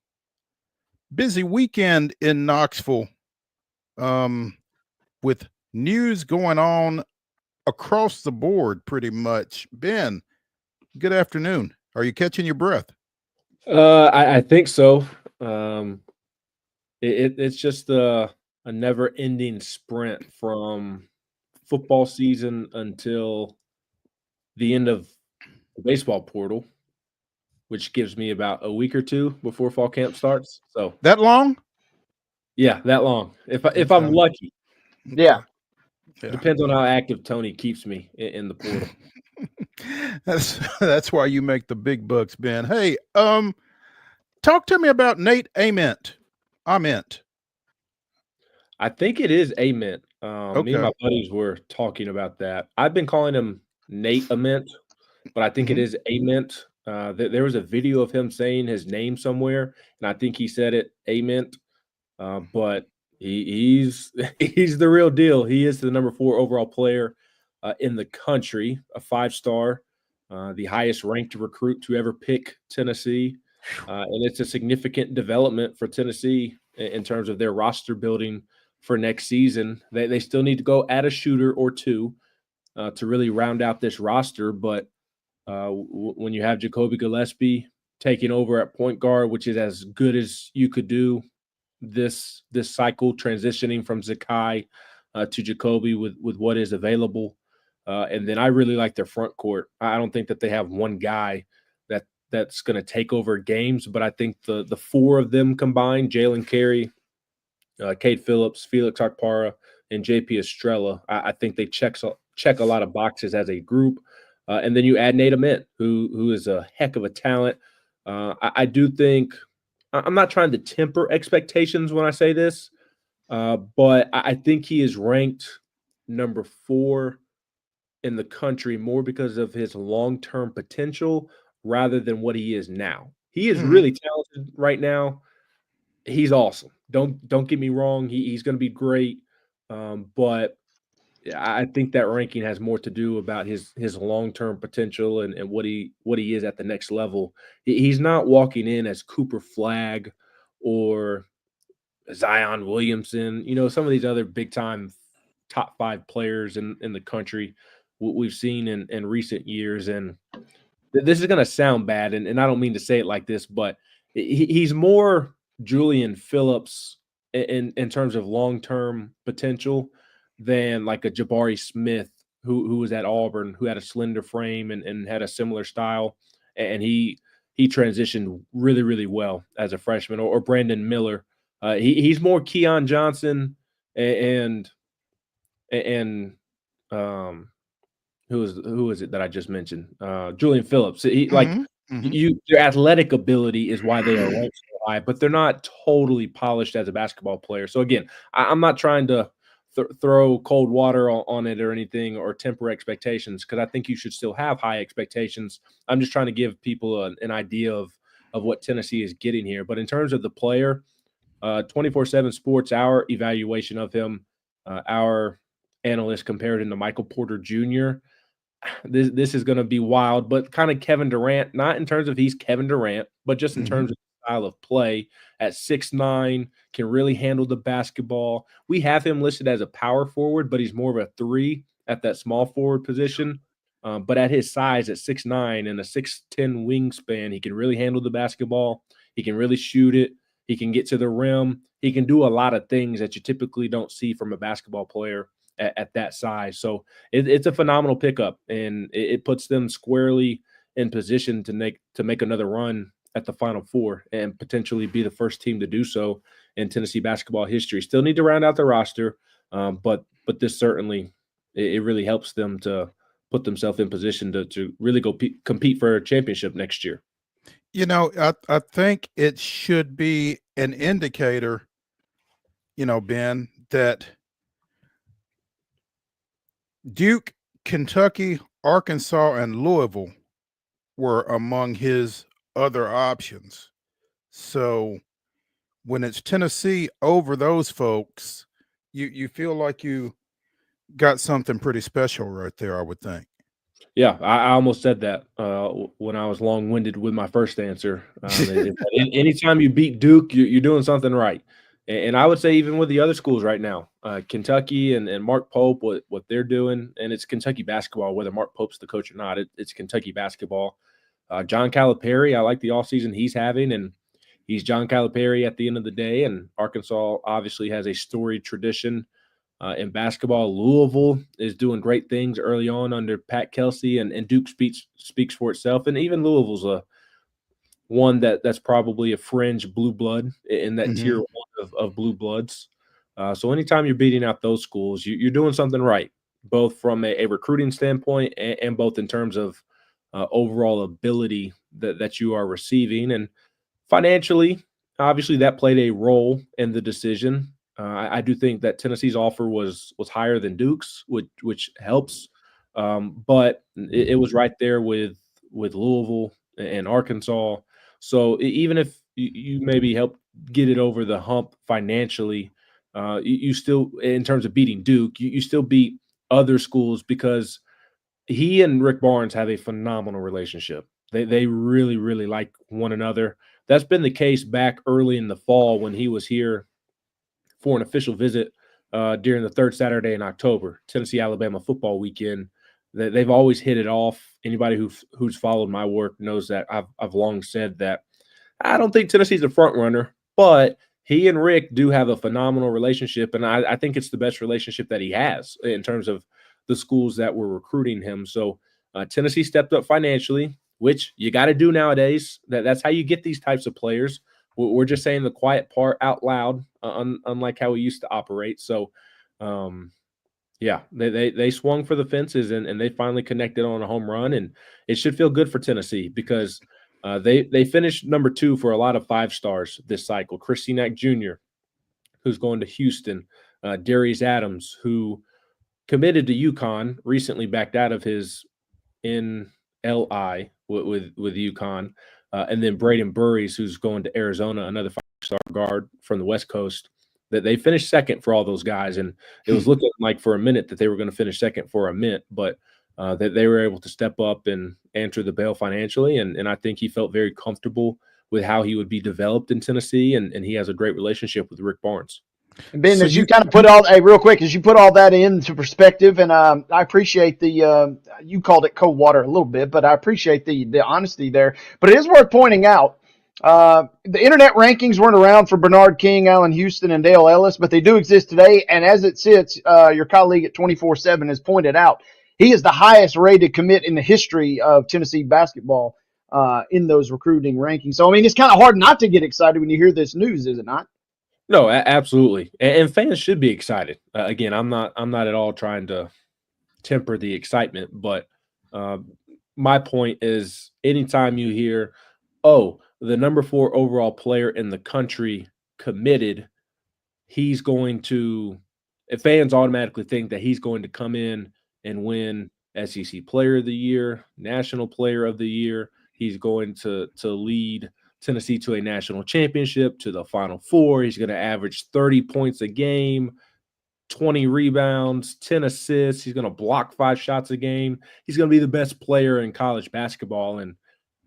Busy weekend in Knoxville with news going on across the board pretty much. Ben, good afternoon. Are you catching your breath? I think so. It's just a never-ending sprint from football season until the end of the baseball portal, which gives me about a week or two before fall camp starts. So that long? Yeah, that long. If I'm lucky. Yeah. Depends on how active Tony keeps me in the portal. That's why you make the big bucks, Ben. Hey, talk to me about Nate Ament. I think it is Ament. Okay. Me and my buddies were talking about that. I've been calling him Nate Ament, but I think it is Ament. There was a video of him saying his name somewhere, and I think he said it Ament. But he's the real deal. He is the number 4 overall player in the country, a 5-star, the highest ranked recruit to ever pick Tennessee. And it's a significant development for Tennessee in terms of their roster building for next season. They still need to go add a shooter or two to really round out this roster. But when you have Jacoby Gillespie taking over at point guard, which is as good as you could do this cycle, transitioning from Zakai to Jacoby with what is available. And then I really like their front court. I don't think that they have one guy that's going to take over games, but I think the 4 of them combined, Jalen Carey, Cade Phillips, Felix Akpara, and JP Estrella, I think they check a lot of boxes as a group. And then you add Nate Ament, who is a heck of a talent. I do think – I'm not trying to temper expectations when I say this, but I think he is ranked number 4 in the country more because of his long-term potential rather than what he is now. He is really talented right now. He's awesome. Don't get me wrong. He's going to be great. But I think that ranking has more to do about his long-term potential and what he is at the next level. He's not walking in as Cooper Flagg or Zion Williamson, some of these other big-time top 5 players in the country we've seen in recent years. And this is going to sound bad, and I don't mean to say it like this, but he's more Julian Phillips in terms of long-term potential than like a Jabari Smith who was at Auburn, who had a slender frame and had a similar style, and he transitioned really, really well as a freshman, or Brandon Miller. He's more Keon Johnson and who is it that I just mentioned? Julian Phillips. Their athletic ability is why they are ranked so high, but they're not totally polished as a basketball player. So again, I'm not trying to throw cold water on it or anything, or temper expectations, because I think you should still have high expectations. I'm just trying to give people an idea of what Tennessee is getting here. But in terms of the player, 24/7 Sports, our evaluation of him, our analyst compared him to Michael Porter Jr. This is going to be wild, but kind of Kevin Durant, not in terms of he's Kevin Durant, but just in terms of style of play. At 6'9", can really handle the basketball. We have him listed as a power forward, but he's more of a 3 at that small forward position. But at his size, at 6'9" and a 6'10" wingspan, he can really handle the basketball. He can really shoot it. He can get to the rim. He can do a lot of things that you typically don't see from a basketball player at that size. So it's a phenomenal pickup, and it puts them squarely in position to make another run at the Final Four and potentially be the first team to do so in Tennessee basketball history. Still need to round out the roster, but this certainly it really helps them to put themselves in position to really go compete for a championship next year. I think it should be an indicator, Ben, that Duke, Kentucky, Arkansas, and Louisville were among his other options. So when it's Tennessee over those folks, you feel like you got something pretty special right there, I would think. Yeah, I almost said that when I was long-winded with my first answer. Anytime you beat Duke, you're doing something right. And I would say even with the other schools right now, Kentucky and Mark Pope, what they're doing, and it's Kentucky basketball, whether Mark Pope's the coach or not, it's Kentucky basketball. John Calipari, I like the offseason he's having, and he's John Calipari at the end of the day, and Arkansas obviously has a storied tradition in basketball. Louisville is doing great things early on under Pat Kelsey, and Duke speaks for itself. And even Louisville's one that's probably a fringe blue blood in that tier 1 of blue bloods. So anytime you're beating out those schools, you're doing something right, both from a recruiting standpoint and both in terms of overall ability that you are receiving. And financially, obviously that played a role in the decision. I do think that Tennessee's offer was higher than Duke's, which helps. But it was right there with Louisville and Arkansas. So even if you maybe help get it over the hump financially, you still, in terms of beating Duke, you still beat other schools because he and Rick Barnes have a phenomenal relationship. They really, really like one another. That's been the case back early in the fall when he was here for an official visit during the third Saturday in October, Tennessee-Alabama football weekend. They've always hit it off. Anybody who's followed my work knows that I've long said that I don't think Tennessee's a front runner, but he and Rick do have a phenomenal relationship, and I think it's the best relationship that he has in terms of the schools that were recruiting him. So Tennessee stepped up financially, which you got to do nowadays. That's how you get these types of players. We're just saying the quiet part out loud, unlike how we used to operate. So, yeah, they swung for the fences and they finally connected on a home run, and it should feel good for Tennessee because they finished number 2 for a lot of 5 stars this cycle. Chris Senack Jr., who's going to Houston. Darius Adams, who committed to UConn, recently backed out of his NLI with UConn. And then Braden Burries, who's going to Arizona, another 5-star guard from the West Coast. That they finished second for all those guys, and it was looking like for a minute that they were going to finish second for a minute, but that they were able to step up and answer the bell financially, and I think he felt very comfortable with how he would be developed in Tennessee, and he has a great relationship with Rick Barnes. And Ben, as you kind of put real quick, as you put all that into perspective, and I appreciate the you called it cold water a little bit, but I appreciate the honesty there. But it is worth pointing out. The internet rankings weren't around for Bernard King, Allen Houston, and Dale Ellis, but they do exist today. And as it sits, your colleague at 24/7 has pointed out, he is the highest rated commit in the history of Tennessee basketball in those recruiting rankings. So, I mean, it's kind of hard not to get excited when you hear this news, is it not? No, absolutely. And fans should be excited. Again, I'm not at all trying to temper the excitement, but my point is anytime you hear, oh, the number 4 overall player in the country committed, he's going to – fans automatically think that he's going to come in and win SEC Player of the Year, National Player of the Year. He's going to lead Tennessee to a national championship, to the Final Four. He's going to average 30 points a game, 20 rebounds, 10 assists. He's going to block 5 shots a game. He's going to be the best player in college basketball, and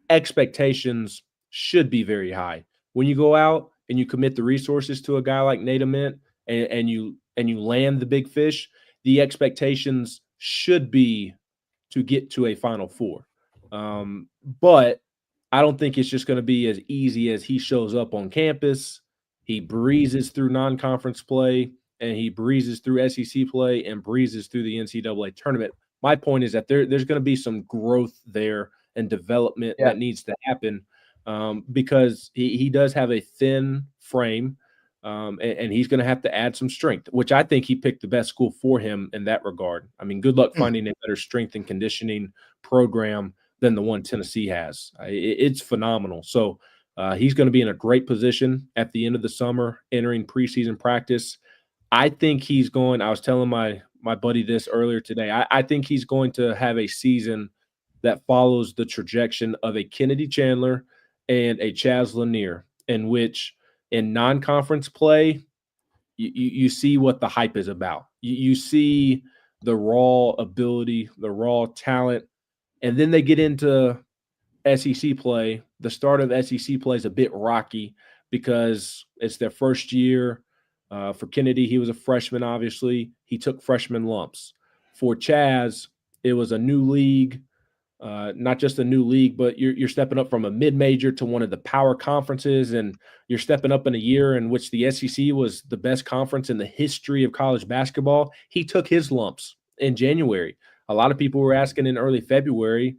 expectations should be very high. When you go out and you commit the resources to a guy like Nate Ament and you land the big fish, the expectations should be to get to a Final Four. But I don't think it's just going to be as easy as he shows up on campus, he breezes through non-conference play, and he breezes through SEC play and breezes through the NCAA tournament. My point is that there's going to be some growth there and development that needs to happen because he does have a thin frame, and he's going to have to add some strength, which I think he picked the best school for him in that regard. I mean, good luck finding a better strength and conditioning program than the one Tennessee has. It's phenomenal. So he's going to be in a great position at the end of the summer, entering preseason practice. I think he's going – I was telling my buddy this earlier today. I think he's going to have a season that follows the trajectory of a Kennedy Chandler and a Chaz Lanier, in which in non-conference play, you see what the hype is about. You see the raw ability, the raw talent, and then they get into SEC play. The start of SEC play is a bit rocky because it's their first year. For Kennedy, he was a freshman, obviously. He took freshman lumps. For Chaz, it was a new league. Not just a new league, but you're stepping up from a mid-major to one of the power conferences, and you're stepping up in a year in which the SEC was the best conference in the history of college basketball. He took his lumps in January. A lot of people were asking in early February,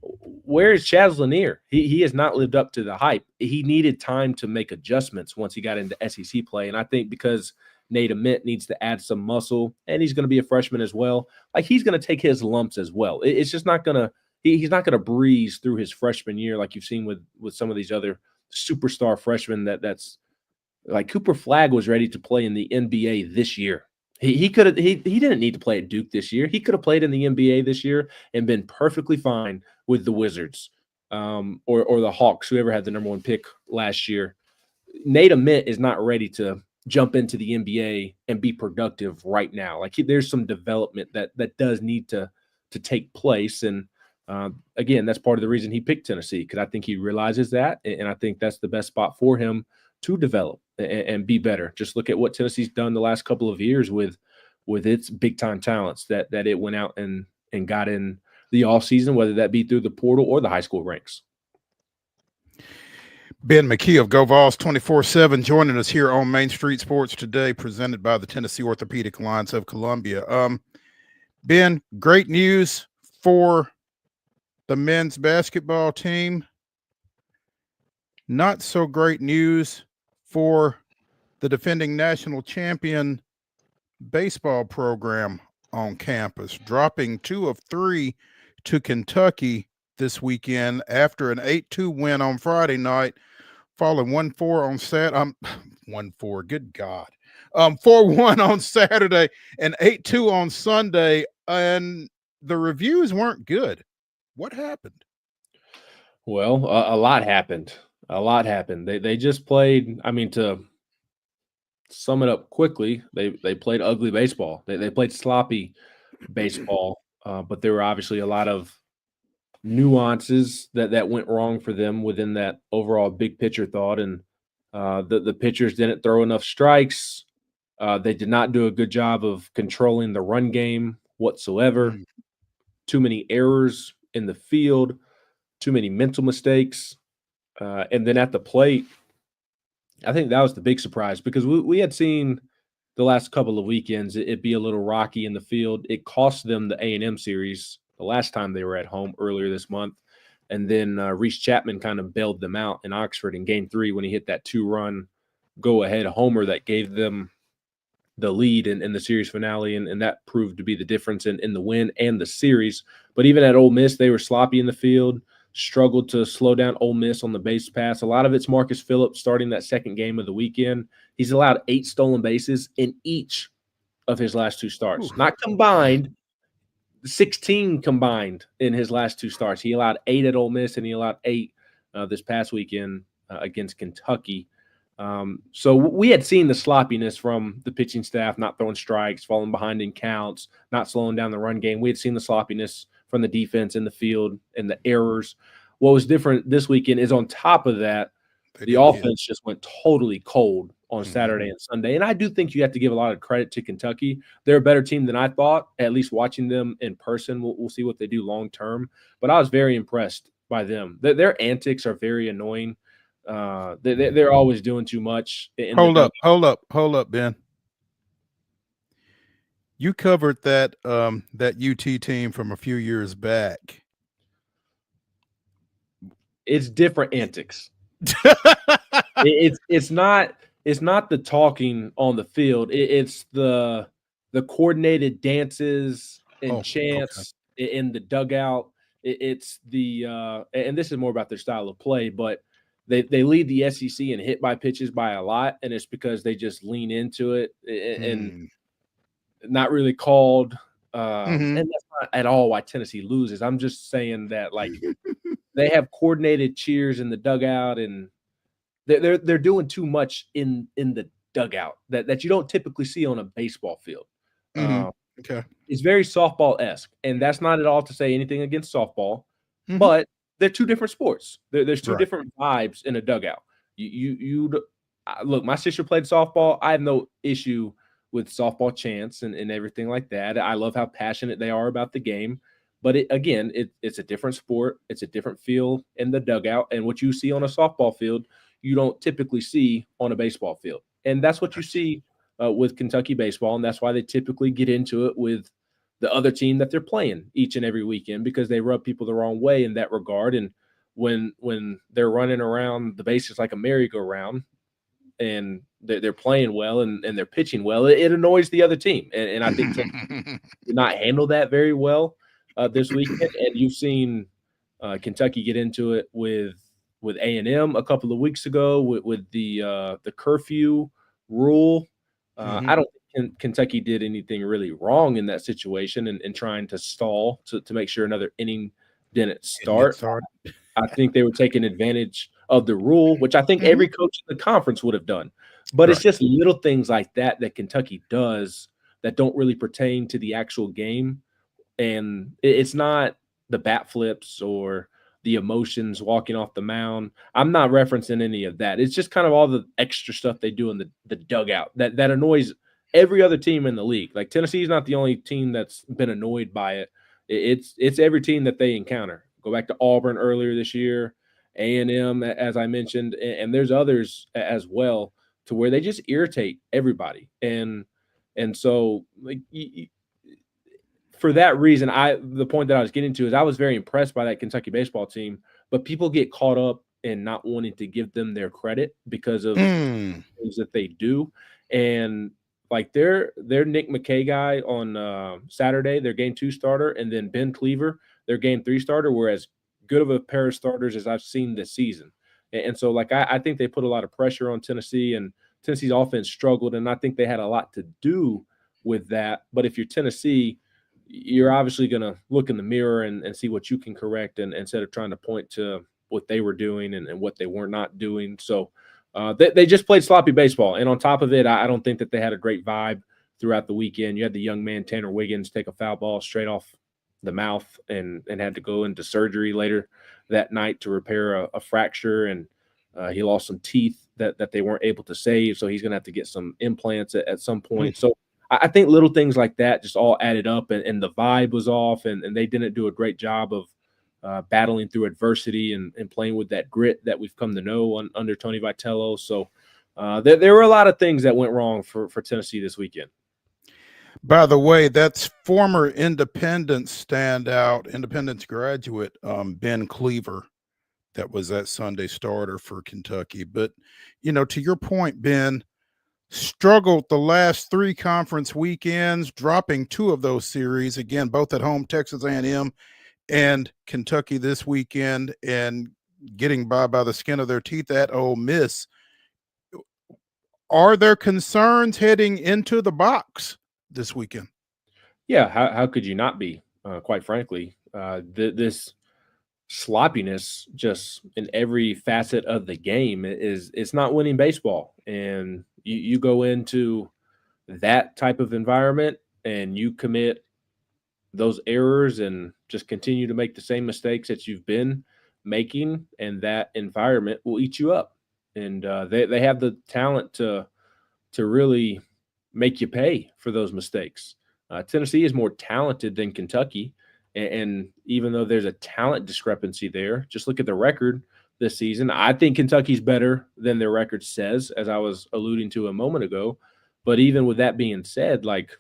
where is Chaz Lanier? He has not lived up to the hype. He needed time to make adjustments once he got into SEC play, and I think because Nate Ament needs to add some muscle, and he's going to be a freshman as well, like he's going to take his lumps as well. It's just not going to He's not going to breeze through his freshman year like you've seen with some of these other superstar freshmen. That's like Cooper Flagg was ready to play in the NBA this year. He didn't need to play at Duke this year. He could have played in the NBA this year and been perfectly fine with the Wizards or the Hawks, whoever had the number 1 pick last year. Nate Ament is not ready to jump into the NBA and be productive right now. Like there's some development that does need to take place. And again, that's part of the reason he picked Tennessee, because I think he realizes that, and I think that's the best spot for him to develop and be better. Just look at what Tennessee's done the last couple of years with its big-time talents that it went out and got in the offseason, whether that be through the portal or the high school ranks. Ben McKee of VOLS 24/7 joining us here on Main Street Sports today, presented by the Tennessee Orthopedic Alliance of Columbia. Ben, great news for the men's basketball team. Not so great news for the defending national champion baseball program on campus, dropping 2 of 3 to Kentucky this weekend after an 8-2 win on Friday night, falling 1-4 on 1-4. Good God. 4-1 on Saturday and 8-2 on Sunday, and the reviews weren't good. What happened? Well, a lot happened. A lot happened. They just played. I mean, to sum it up quickly, they played ugly baseball. They played sloppy baseball, but there were obviously a lot of nuances that went wrong for them within that overall big picture thought, and the pitchers didn't throw enough strikes. They did not do a good job of controlling the run game whatsoever. Too many errors in the field, too many mental mistakes, and then at the plate, I think that was the big surprise because we had seen the last couple of weekends it be a little rocky in the field. It cost them the A&M series the last time they were at home earlier this month. And then Reese Chapman kind of bailed them out in Oxford in Game 3 when he hit that 2-run go-ahead homer that gave them the lead in the series finale, and that proved to be the difference in the win and the series. But even at Ole Miss, they were sloppy in the field, struggled to slow down Ole Miss on the base pass. A lot of it's Marcus Phillips starting that second game of the weekend. He's allowed 8 stolen bases in each of his last 2 starts. Not combined, 16 combined in his last 2 starts. He allowed 8 at Ole Miss, and he allowed 8 this past weekend against Kentucky. So we had seen the sloppiness from the pitching staff, not throwing strikes, falling behind in counts, not slowing down the run game. We had seen the sloppiness from the defense in the field and the errors. What was different this weekend is on top of that, the offense just went totally cold on Saturday and Sunday. And I do think you have to give a lot of credit to Kentucky. They're a better team than I thought, at least watching them in person. We'll see what they do long term. But I was very impressed by them. Their antics are very annoying. They're always doing too much. Hold up, Ben. You covered that UT team from a few years back. It's different antics. It's not the talking on the field. It's the coordinated dances and chants in the dugout. It's the and this is more about their style of play, but they lead the SEC in hit by pitches by a lot, and it's because they just lean into it and not really called. And that's not at all why Tennessee loses. I'm just saying that like they have coordinated cheers in the dugout, and they're doing too much in the dugout that you don't typically see on a baseball field. Okay, it's very softball-esque, and that's not at all to say anything against softball, but they're 2 different sports. There's 2 different vibes in a dugout. You look, my sister played softball. I have no issue with softball chants and everything like that. I love how passionate they are about the game. But it's a different sport. It's a different feel in the dugout. And what you see on a softball field, you don't typically see on a baseball field. And that's what you see with Kentucky baseball. And that's why they typically get into it with the other team that they're playing each and every weekend, because they rub people the wrong way in that regard. And when they're running around the bases like a merry-go-round and they're playing well and they're pitching well, it annoys the other team. And I think did not handle that very well this weekend. And you've seen Kentucky get into it with A&M a couple of weeks ago with the curfew rule. I don't think Kentucky did anything really wrong in that situation and trying to stall to make sure another inning didn't start. I think they were taking advantage of the rule, which I think every coach in the conference would have done. But it's just little things like that Kentucky does that don't really pertain to the actual game. And it's not the bat flips or the emotions walking off the mound. I'm not referencing any of that. It's just kind of all the extra stuff they do in the dugout that annoys every other team in the league. Like Tennessee is not the only team that's been annoyed by it. It's every team that they encounter. Go back to Auburn earlier this year, A&M, as I mentioned, and there's others as well, to where they just irritate everybody. And so like for that reason, the point that I was getting to is I was very impressed by that Kentucky baseball team, but people get caught up in not wanting to give them their credit because of things that they do. And like their Nick McKay guy on Saturday, their game 2 starter, and then Ben Cleaver, their game 3 starter, were as good of a pair of starters as I've seen this season. And so like I think they put a lot of pressure on Tennessee, and Tennessee's offense struggled, and I think they had a lot to do with that. But if you're Tennessee, you're obviously going to look in the mirror and see what you can correct, and instead of trying to point to what they were doing and what they were not doing. So they just played sloppy baseball. And on top of it, I don't think that they had a great vibe throughout the weekend. You had the young man, Tanner Wiggins, take a foul ball straight off the mouth and had to go into surgery later that night to repair a fracture. And he lost some teeth that they weren't able to save. So he's going to have to get some implants at some point. So I think little things like that just all added up, and the vibe was off, and they didn't do a great job of battling through adversity and playing with that grit that we've come to know under Tony Vitello. So there were a lot of things that went wrong for Tennessee this weekend. By the way, that's former Independence standout, Independence graduate, Ben Cleaver. That was that Sunday starter for Kentucky. But, to your point, Ben, struggled the last 3 conference weekends, dropping 2 of those series, again, both at home, Texas A&M and Kentucky this weekend, and getting by the skin of their teeth at Ole Miss. Are there concerns heading into the box this weekend? Yeah, how could you not be, quite frankly? This sloppiness just in every facet of the game it's not winning baseball. And you go into that type of environment and you commit those errors and just continue to make the same mistakes that you've been making, and that environment will eat you up. And they have the talent to really make you pay for those mistakes. Tennessee is more talented than Kentucky. And even though there's a talent discrepancy there, just look at the record this season. I think Kentucky's better than their record says, as I was alluding to a moment ago. But even with that being said, like,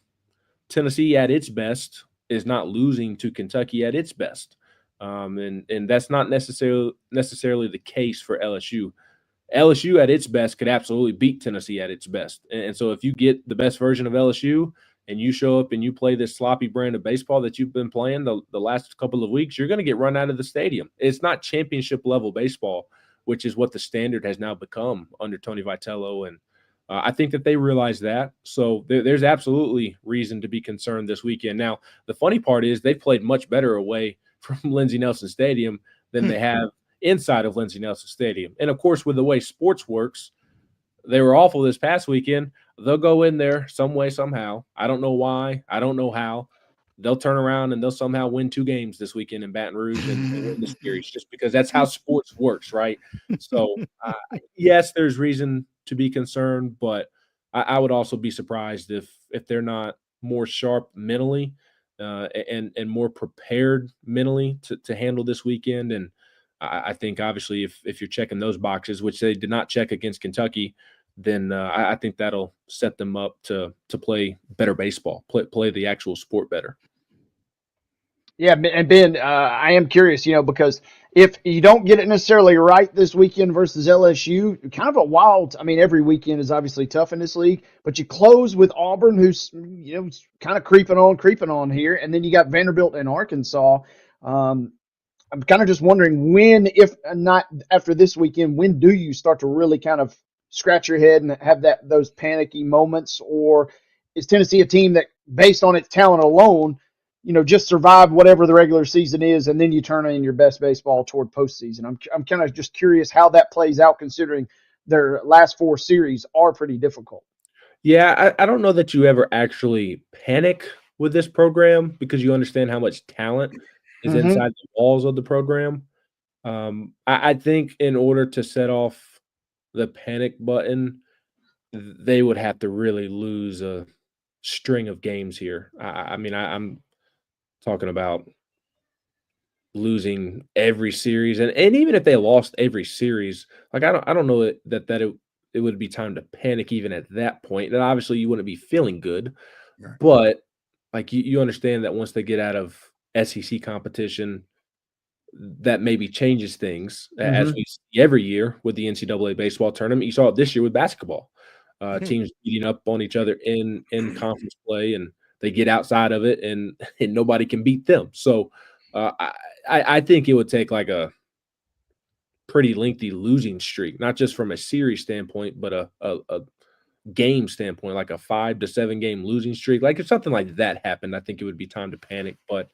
Tennessee at its best is not losing to Kentucky at its best. And that's not necessarily the case for LSU. LSU at its best could absolutely beat Tennessee at its best. And so if you get the best version of LSU and you show up and you play this sloppy brand of baseball that you've been playing the last couple of weeks, you're going to get run out of the stadium. It's not championship level baseball, which is what the standard has now become under Tony Vitello. And I think that they realize that. So there's absolutely reason to be concerned this weekend. Now, the funny part is they've played much better away from Lindsey Nelson Stadium than they have inside of Lindsey Nelson Stadium. And, of course, with the way sports works, they were awful this past weekend. They'll go in there some way, somehow. I don't know why. I don't know how. They'll turn around and they'll somehow win 2 games this weekend in Baton Rouge and win the series, just because that's how sports works, right? So, yes, there's reason to be concerned, but I would also be surprised if they're not more sharp mentally and more prepared mentally to handle this weekend. And I think, obviously, if you're checking those boxes, which they did not check against Kentucky, then I think that'll set them up to play better baseball, play the actual sport better. Yeah, and Ben, I am curious, because if you don't get it necessarily right this weekend versus LSU, kind of a wild. I mean, every weekend is obviously tough in this league, but you close with Auburn, who's kind of creeping on here, and then you got Vanderbilt and Arkansas. I'm kind of just wondering when, if not after this weekend, when do you start to really kind of scratch your head and have those panicky moments? Or is Tennessee a team that, based on its talent alone, just survive whatever the regular season is, and then you turn in your best baseball toward postseason? I'm kind of just curious how that plays out, considering their last 4 series are pretty difficult. Yeah, I don't know that you ever actually panic with this program, because you understand how much talent is inside the walls of the program. I think in order to set off the panic button, they would have to really lose a string of games here. I'm talking about losing every series, and even if they lost every series, like, I don't know that it would be time to panic even at that point. And obviously you wouldn't be feeling good, but like, you understand that once they get out of SEC competition, that maybe changes things, as we see every year with the NCAA baseball tournament. You saw it this year with basketball, teams beating up on each other in conference play, and they get outside of it and nobody can beat them. So I think it would take like a pretty lengthy losing streak, not just from a series standpoint, but a game standpoint, like a 5 to 7 game losing streak, like if something like that happened, I think it would be time to panic. But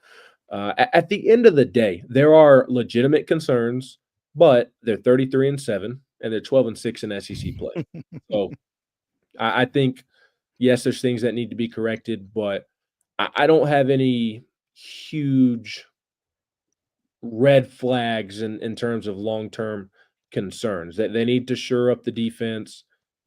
at the end of the day, there are legitimate concerns, but they're 33-7 and they're 12-6 in SEC play. So I think, yes, there's things that need to be corrected, but I don't have any huge red flags in terms of long-term concerns. That they need to shore up the defense.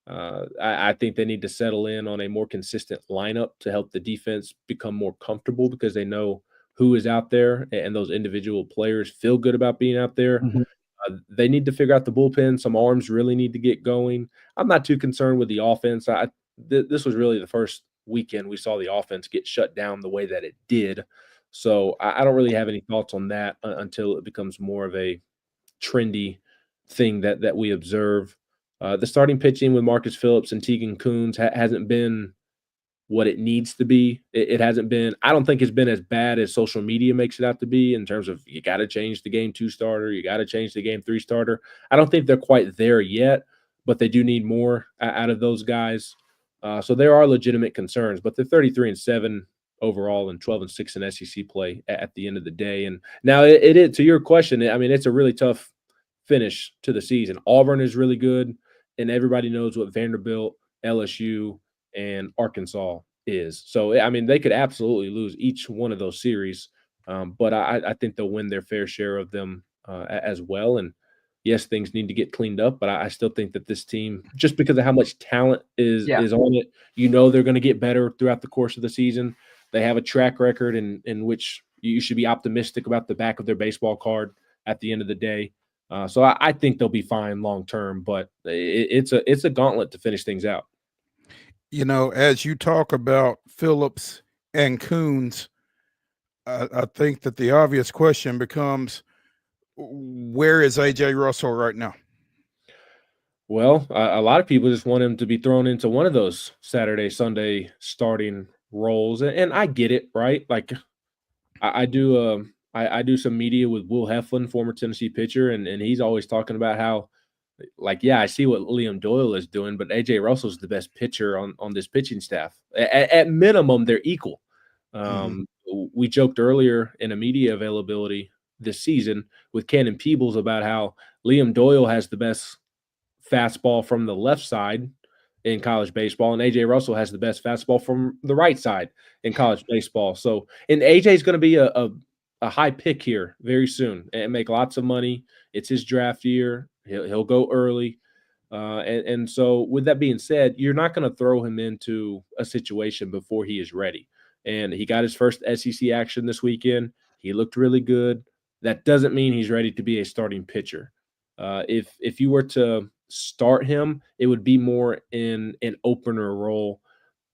I think they need to settle in on a more consistent lineup to help the defense become more comfortable because they know who is out there and those individual players feel good about being out there. Mhm. They need to figure out the bullpen. Some arms really need to get going. I'm not too concerned with the offense. This was really the first weekend we saw the offense get shut down the way that it did. So I don't really have any thoughts on that until it becomes more of a trendy thing that we observe. The starting pitching with Marcus Phillips and Tegan Coons hasn't been what it needs to be. It hasn't been. I don't think it's been as bad as social media makes it out to be in terms of you got to change the game 2 starter, you got to change the game 3 starter. I don't think they're quite there yet, but they do need more out of those guys. So there are legitimate concerns, but they're 33-7 overall and 12-6 in SEC play at the end of the day. And now it is, to your question, I mean, it's a really tough finish to the season. Auburn is really good, and everybody knows what Vanderbilt, LSU, and Arkansas is. So, I mean, they could absolutely lose each one of those series, but I think they'll win their fair share of them as well. And yes, things need to get cleaned up, but I still think that this team, just because of how much talent is on it, they're going to get better throughout the course of the season. They have a track record in which you should be optimistic about the back of their baseball card at the end of the day. So I think they'll be fine long term, but it's a gauntlet to finish things out. As you talk about Phillips and Coons, I think that the obvious question becomes, where is A.J. Russell right now? Well, a lot of people just want him to be thrown into one of those Saturday, Sunday starting roles, and I get it, right? Like I do some media with Will Heflin, former Tennessee pitcher, and he's always talking about how, like, yeah, I see what Liam Doyle is doing, but A.J. Russell's the best pitcher on this pitching staff. At minimum, they're equal. We joked earlier in a media availability this season with Cannon Peebles about how Liam Doyle has the best fastball from the left side in college baseball, and A.J. Russell has the best fastball from the right side in college baseball. So, and A.J. is going to be a high pick here very soon and make lots of money. It's his draft year. He'll go early. And so with that being said, you're not going to throw him into a situation before he is ready. And he got his first SEC action this weekend. He looked really good. That doesn't mean he's ready to be a starting pitcher. If you were to start him, it would be more in an opener role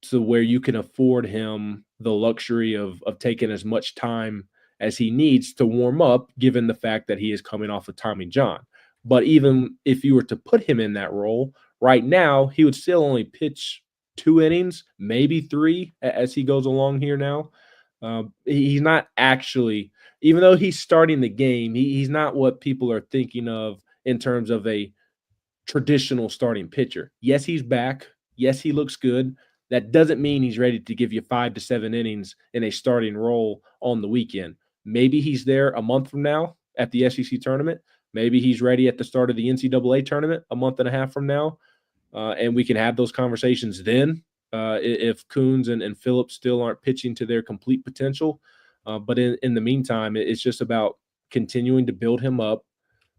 to where you can afford him the luxury of taking as much time as he needs to warm up, given the fact that he is coming off of Tommy John. But even if you were to put him in that role right now, he would still only pitch 2 innings, maybe 3 as he goes along here now. He's not actually, even though he's starting the game, he's not what people are thinking of in terms of a traditional starting pitcher. Yes, he's back. Yes, he looks good. That doesn't mean he's ready to give you 5 to 7 innings in a starting role on the weekend. Maybe he's there a month from now at the SEC tournament. Maybe he's ready at the start of the NCAA tournament a month and a half from now, and we can have those conversations then if Coons and Phillips still aren't pitching to their complete potential. But in the meantime, it's just about continuing to build him up.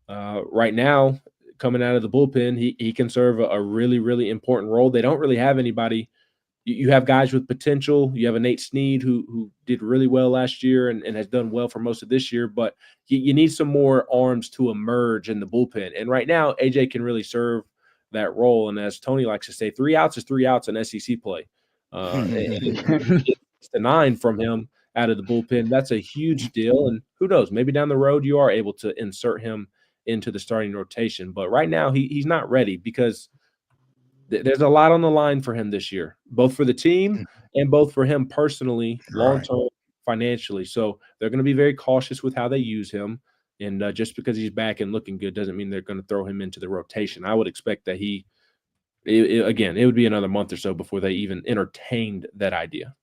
Right now, coming out of the bullpen, he can serve a really, really important role. They don't really have anybody. You have guys with potential. You have a Nate Snead who did really well last year and has done well for most of this year, but you need some more arms to emerge in the bullpen. And right now, AJ can really serve that role. And as Tony likes to say, 3 outs is 3 outs in SEC play. And 9 from him out of the bullpen, that's a huge deal. And who knows, maybe down the road you are able to insert him into the starting rotation. But right now he's not ready because there's a lot on the line for him this year, both for the team and both for him personally, long-term, financially. So they're going to be very cautious with how they use him. And just because he's back and looking good doesn't mean they're going to throw him into the rotation. I would expect that he again, it would be another month or so before they even entertained that idea.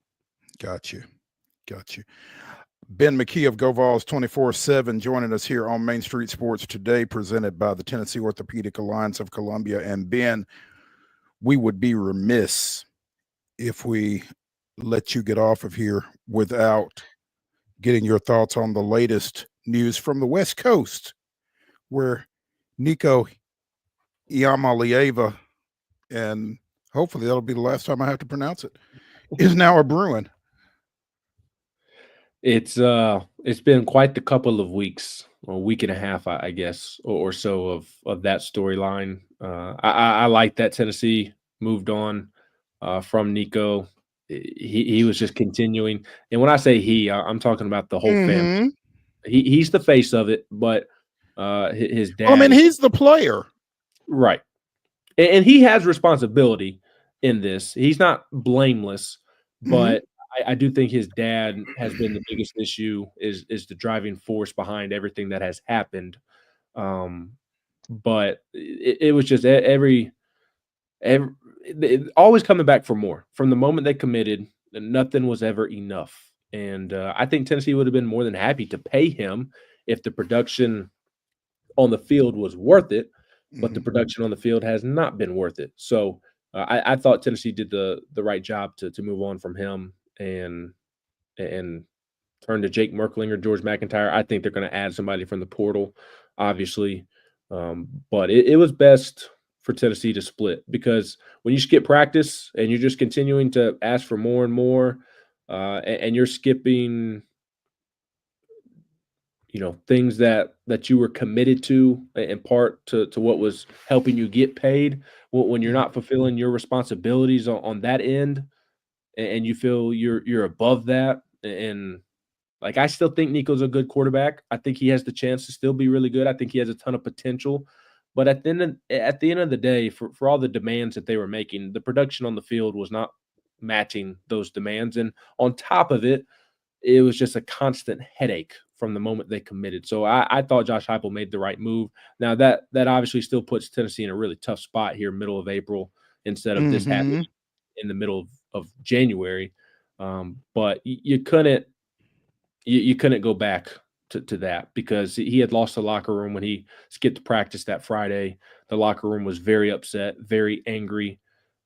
Got you. Ben McKee of GoVols 24/7 joining us here on Main Street Sports today, presented by the Tennessee Orthopedic Alliance of Columbia. And Ben, we would be remiss if we let you get off of here without getting your thoughts on the latest news from the West Coast, where Nico Iamaleava, and hopefully that'll be the last time I have to pronounce it, is now a Bruin. It's been quite the couple of weeks, a week and a half, I guess, or so of that storyline. I like that Tennessee moved on from Nico. He was just continuing, and when I say he, I'm talking about the whole family. He's the face of it, but his dad. Well, I mean, he's the player, right? And he has responsibility in this. He's not blameless, but I do think his dad has been the biggest issue, is the driving force behind everything that has happened. But it was just every always coming back for more. From the moment they committed, nothing was ever enough. And I think Tennessee would have been more than happy to pay him if the production on the field was worth it, but the production on the field has not been worth it. So I thought Tennessee did the right job to move on from him and turn to Jake Merklinger, George McIntyre. I think they're going to add somebody from the portal, obviously. But it was best for Tennessee to split, because when you skip practice and you're just continuing to ask for more and more, and you're skipping, things that you were committed to, in part to what was helping you get paid, when you're not fulfilling your responsibilities on that end, and you feel you're above that. And like, I still think Nico's a good quarterback. I think he has the chance to still be really good. I think he has a ton of potential. But at the end of the day, for all the demands that they were making, the production on the field was not matching those demands. And on top of it, it was just a constant headache from the moment they committed. So I thought Josh Heupel made the right move. Now that obviously still puts Tennessee in a really tough spot here, middle of April, instead of this happening in the middle of January. But you couldn't go back to that, because he had lost the locker room when he skipped practice that Friday. The locker room was very upset, very angry.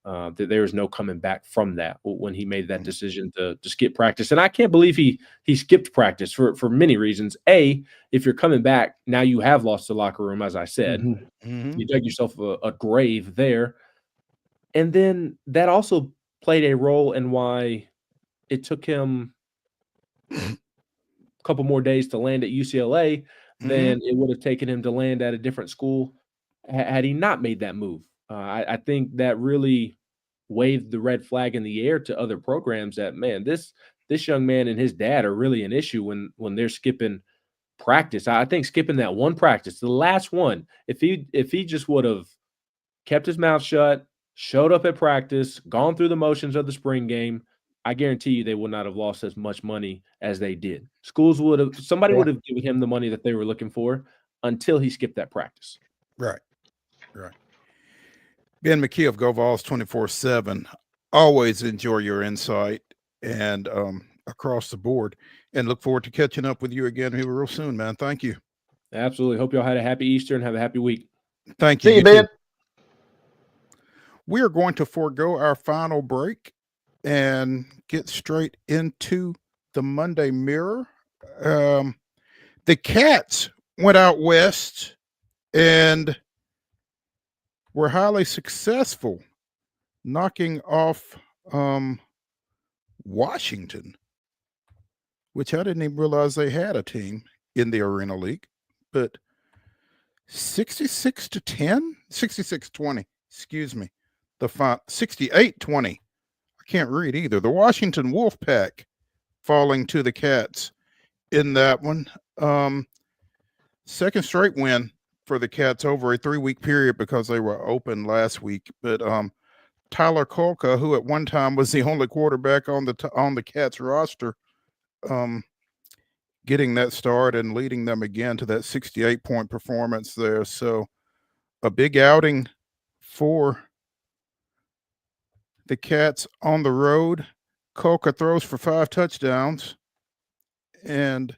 That there was no coming back from that when he made that decision to skip practice. And I can't believe he skipped practice for many reasons. A, if you're coming back, now you have lost the locker room, as I said. You dug yourself a grave there. And then that also played a role in why it took him couple more days to land at UCLA than it would have taken him to land at a different school had he not made that move. I think that really waved the red flag in the air to other programs that, man, this young man and his dad are really an issue when they're skipping practice. I think skipping that one practice, the last one, if he just would have kept his mouth shut, showed up at practice, gone through the motions of the spring game, I guarantee you they would not have lost as much money as they did. Somebody would have given him the money that they were looking for until he skipped that practice. Right. Ben McKee of GoVols 24/7. Always enjoy your insight and across the board, and look forward to catching up with you again here real soon, man. Thank you. Absolutely. Hope y'all had a happy Easter and have a happy week. Thank you. See you, Ben. We are going to forego our final break and get straight into the Monday Mirror. The Cats went out west and were highly successful, knocking off Washington, which I didn't even realize they had a team in the Arena League, but 66-20, excuse me. The 68-20. I can't read either. The Washington Wolfpack falling to the Cats in that one. Second straight win for the Cats over a 3-week period, because they were open last week. But Tyler Kolka, who at one time was the only quarterback on the Cats roster, getting that start and leading them again to that 68-point performance there. So a big outing for the Cats on the road. Coca throws for 5 touchdowns. And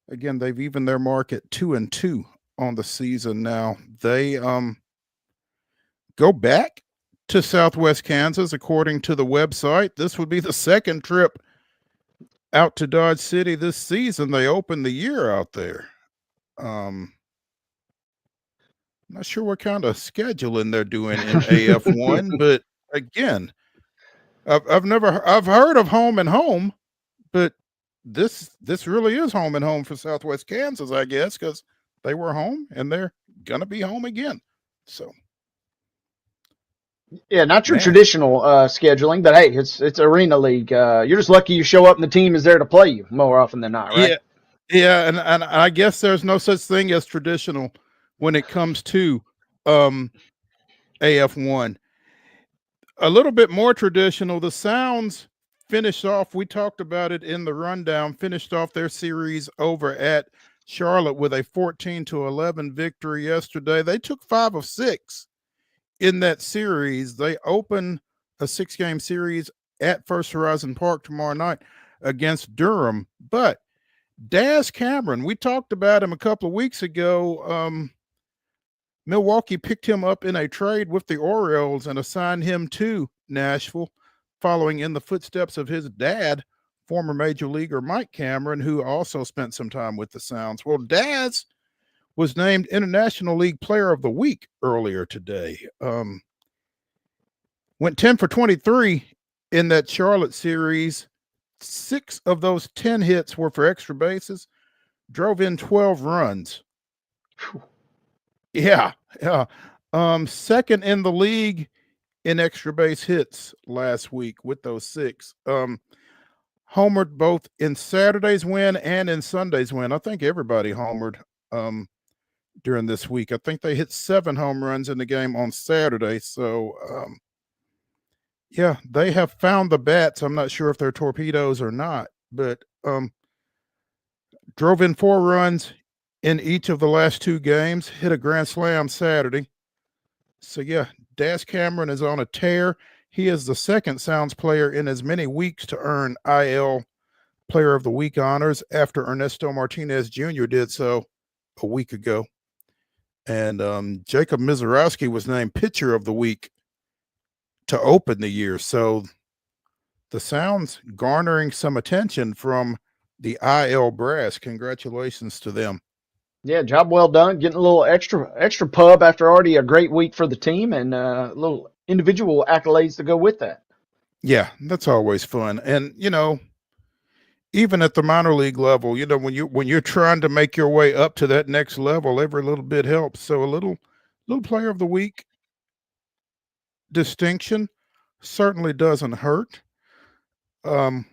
again, they've evened their mark at 2-2 on the season now. They go back to Southwest Kansas, according to the website. This would be the second trip out to Dodge City this season. They opened the year out there. Not sure what kind of scheduling they're doing in AF1, but again, I've heard of home and home, but this really is home and home for Southwest Kansas, I guess, because they were home and they're gonna be home again. So yeah, not your traditional scheduling, but hey, it's Arena League. You're just lucky you show up and the team is there to play you more often than not, right? Yeah, and I guess there's no such thing as traditional when it comes to AF1. A little bit more traditional, the Sounds finished off, we talked about it in the rundown, finished off their series over at Charlotte with a 14-11 victory yesterday. They took 5 of 6 in that series. They open a 6-game series at First Horizon Park tomorrow night against Durham. But Daz Cameron, we talked about him a couple of weeks ago. Milwaukee picked him up in a trade with the Orioles and assigned him to Nashville, following in the footsteps of his dad, former major leaguer Mike Cameron, who also spent some time with the Sounds. Well, Daz was named International League Player of the Week earlier today. Went 10 for 23 in that Charlotte series. 6 of those 10 hits were for extra bases, drove in 12 runs. Yeah. Second in the league in extra base hits last week with those 6. Homered both in Saturday's win and in Sunday's win. I think everybody homered during this week. I think they hit 7 home runs in the game on Saturday. So, yeah, they have found the bats. I'm not sure if they're torpedoes or not, but drove in 4 runs in each of the last 2 games, hit a grand slam Saturday. So, yeah, Daz Cameron is on a tear. He is the second Sounds player in as many weeks to earn IL Player of the Week honors after Ernesto Martinez Jr. did so a week ago. And Jacob Mizorowski was named Pitcher of the Week to open the year. So the Sounds garnering some attention from the IL brass. Congratulations to them. Yeah, job well done. Getting a little extra pub after already a great week for the team, and a little individual accolades to go with that. Yeah, that's always fun. And even at the minor league level, when you're trying to make your way up to that next level, every little bit helps. So a little Player of the Week distinction certainly doesn't hurt. We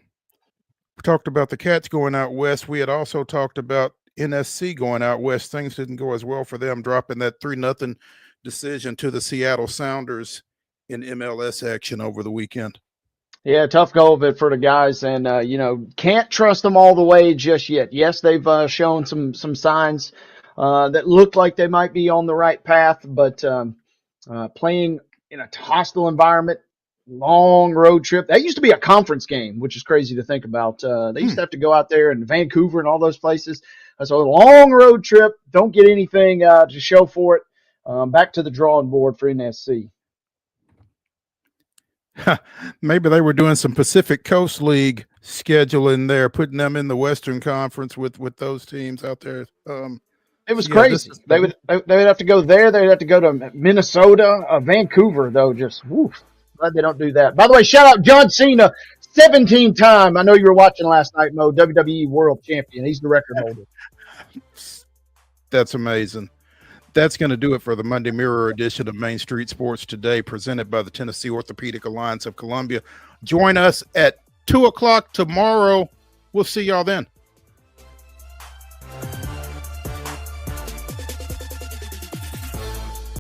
talked about the Cats going out west. We had also talked about NSC going out west. Things didn't go as well for them, dropping that 3-0 decision to the Seattle Sounders in MLS action over the weekend. Yeah, tough go of it for the guys, and can't trust them all the way just yet. Yes, they've shown some signs that look like they might be on the right path, but playing in a hostile environment, long road trip. That used to be a conference game, which is crazy to think about. They used to have to go out there in Vancouver and all those places. So a long road trip, don't get anything to show for it. Back to the drawing board for NSC. Maybe they were doing some Pacific Coast League scheduling there, putting them in the Western Conference with those teams out there. It was crazy. They would have to go there. They'd have to go to Minnesota, Vancouver, though. Just woof. Glad they don't do that. By the way, shout out John Cena, 17-time. I know you were watching last night, Mo. WWE World Champion. He's the record holder. That's amazing. That's going to do it for the Monday Mirror edition of Main Street Sports Today, presented by the Tennessee Orthopedic Alliance of Columbia. Join us at 2:00 tomorrow. We'll see y'all then.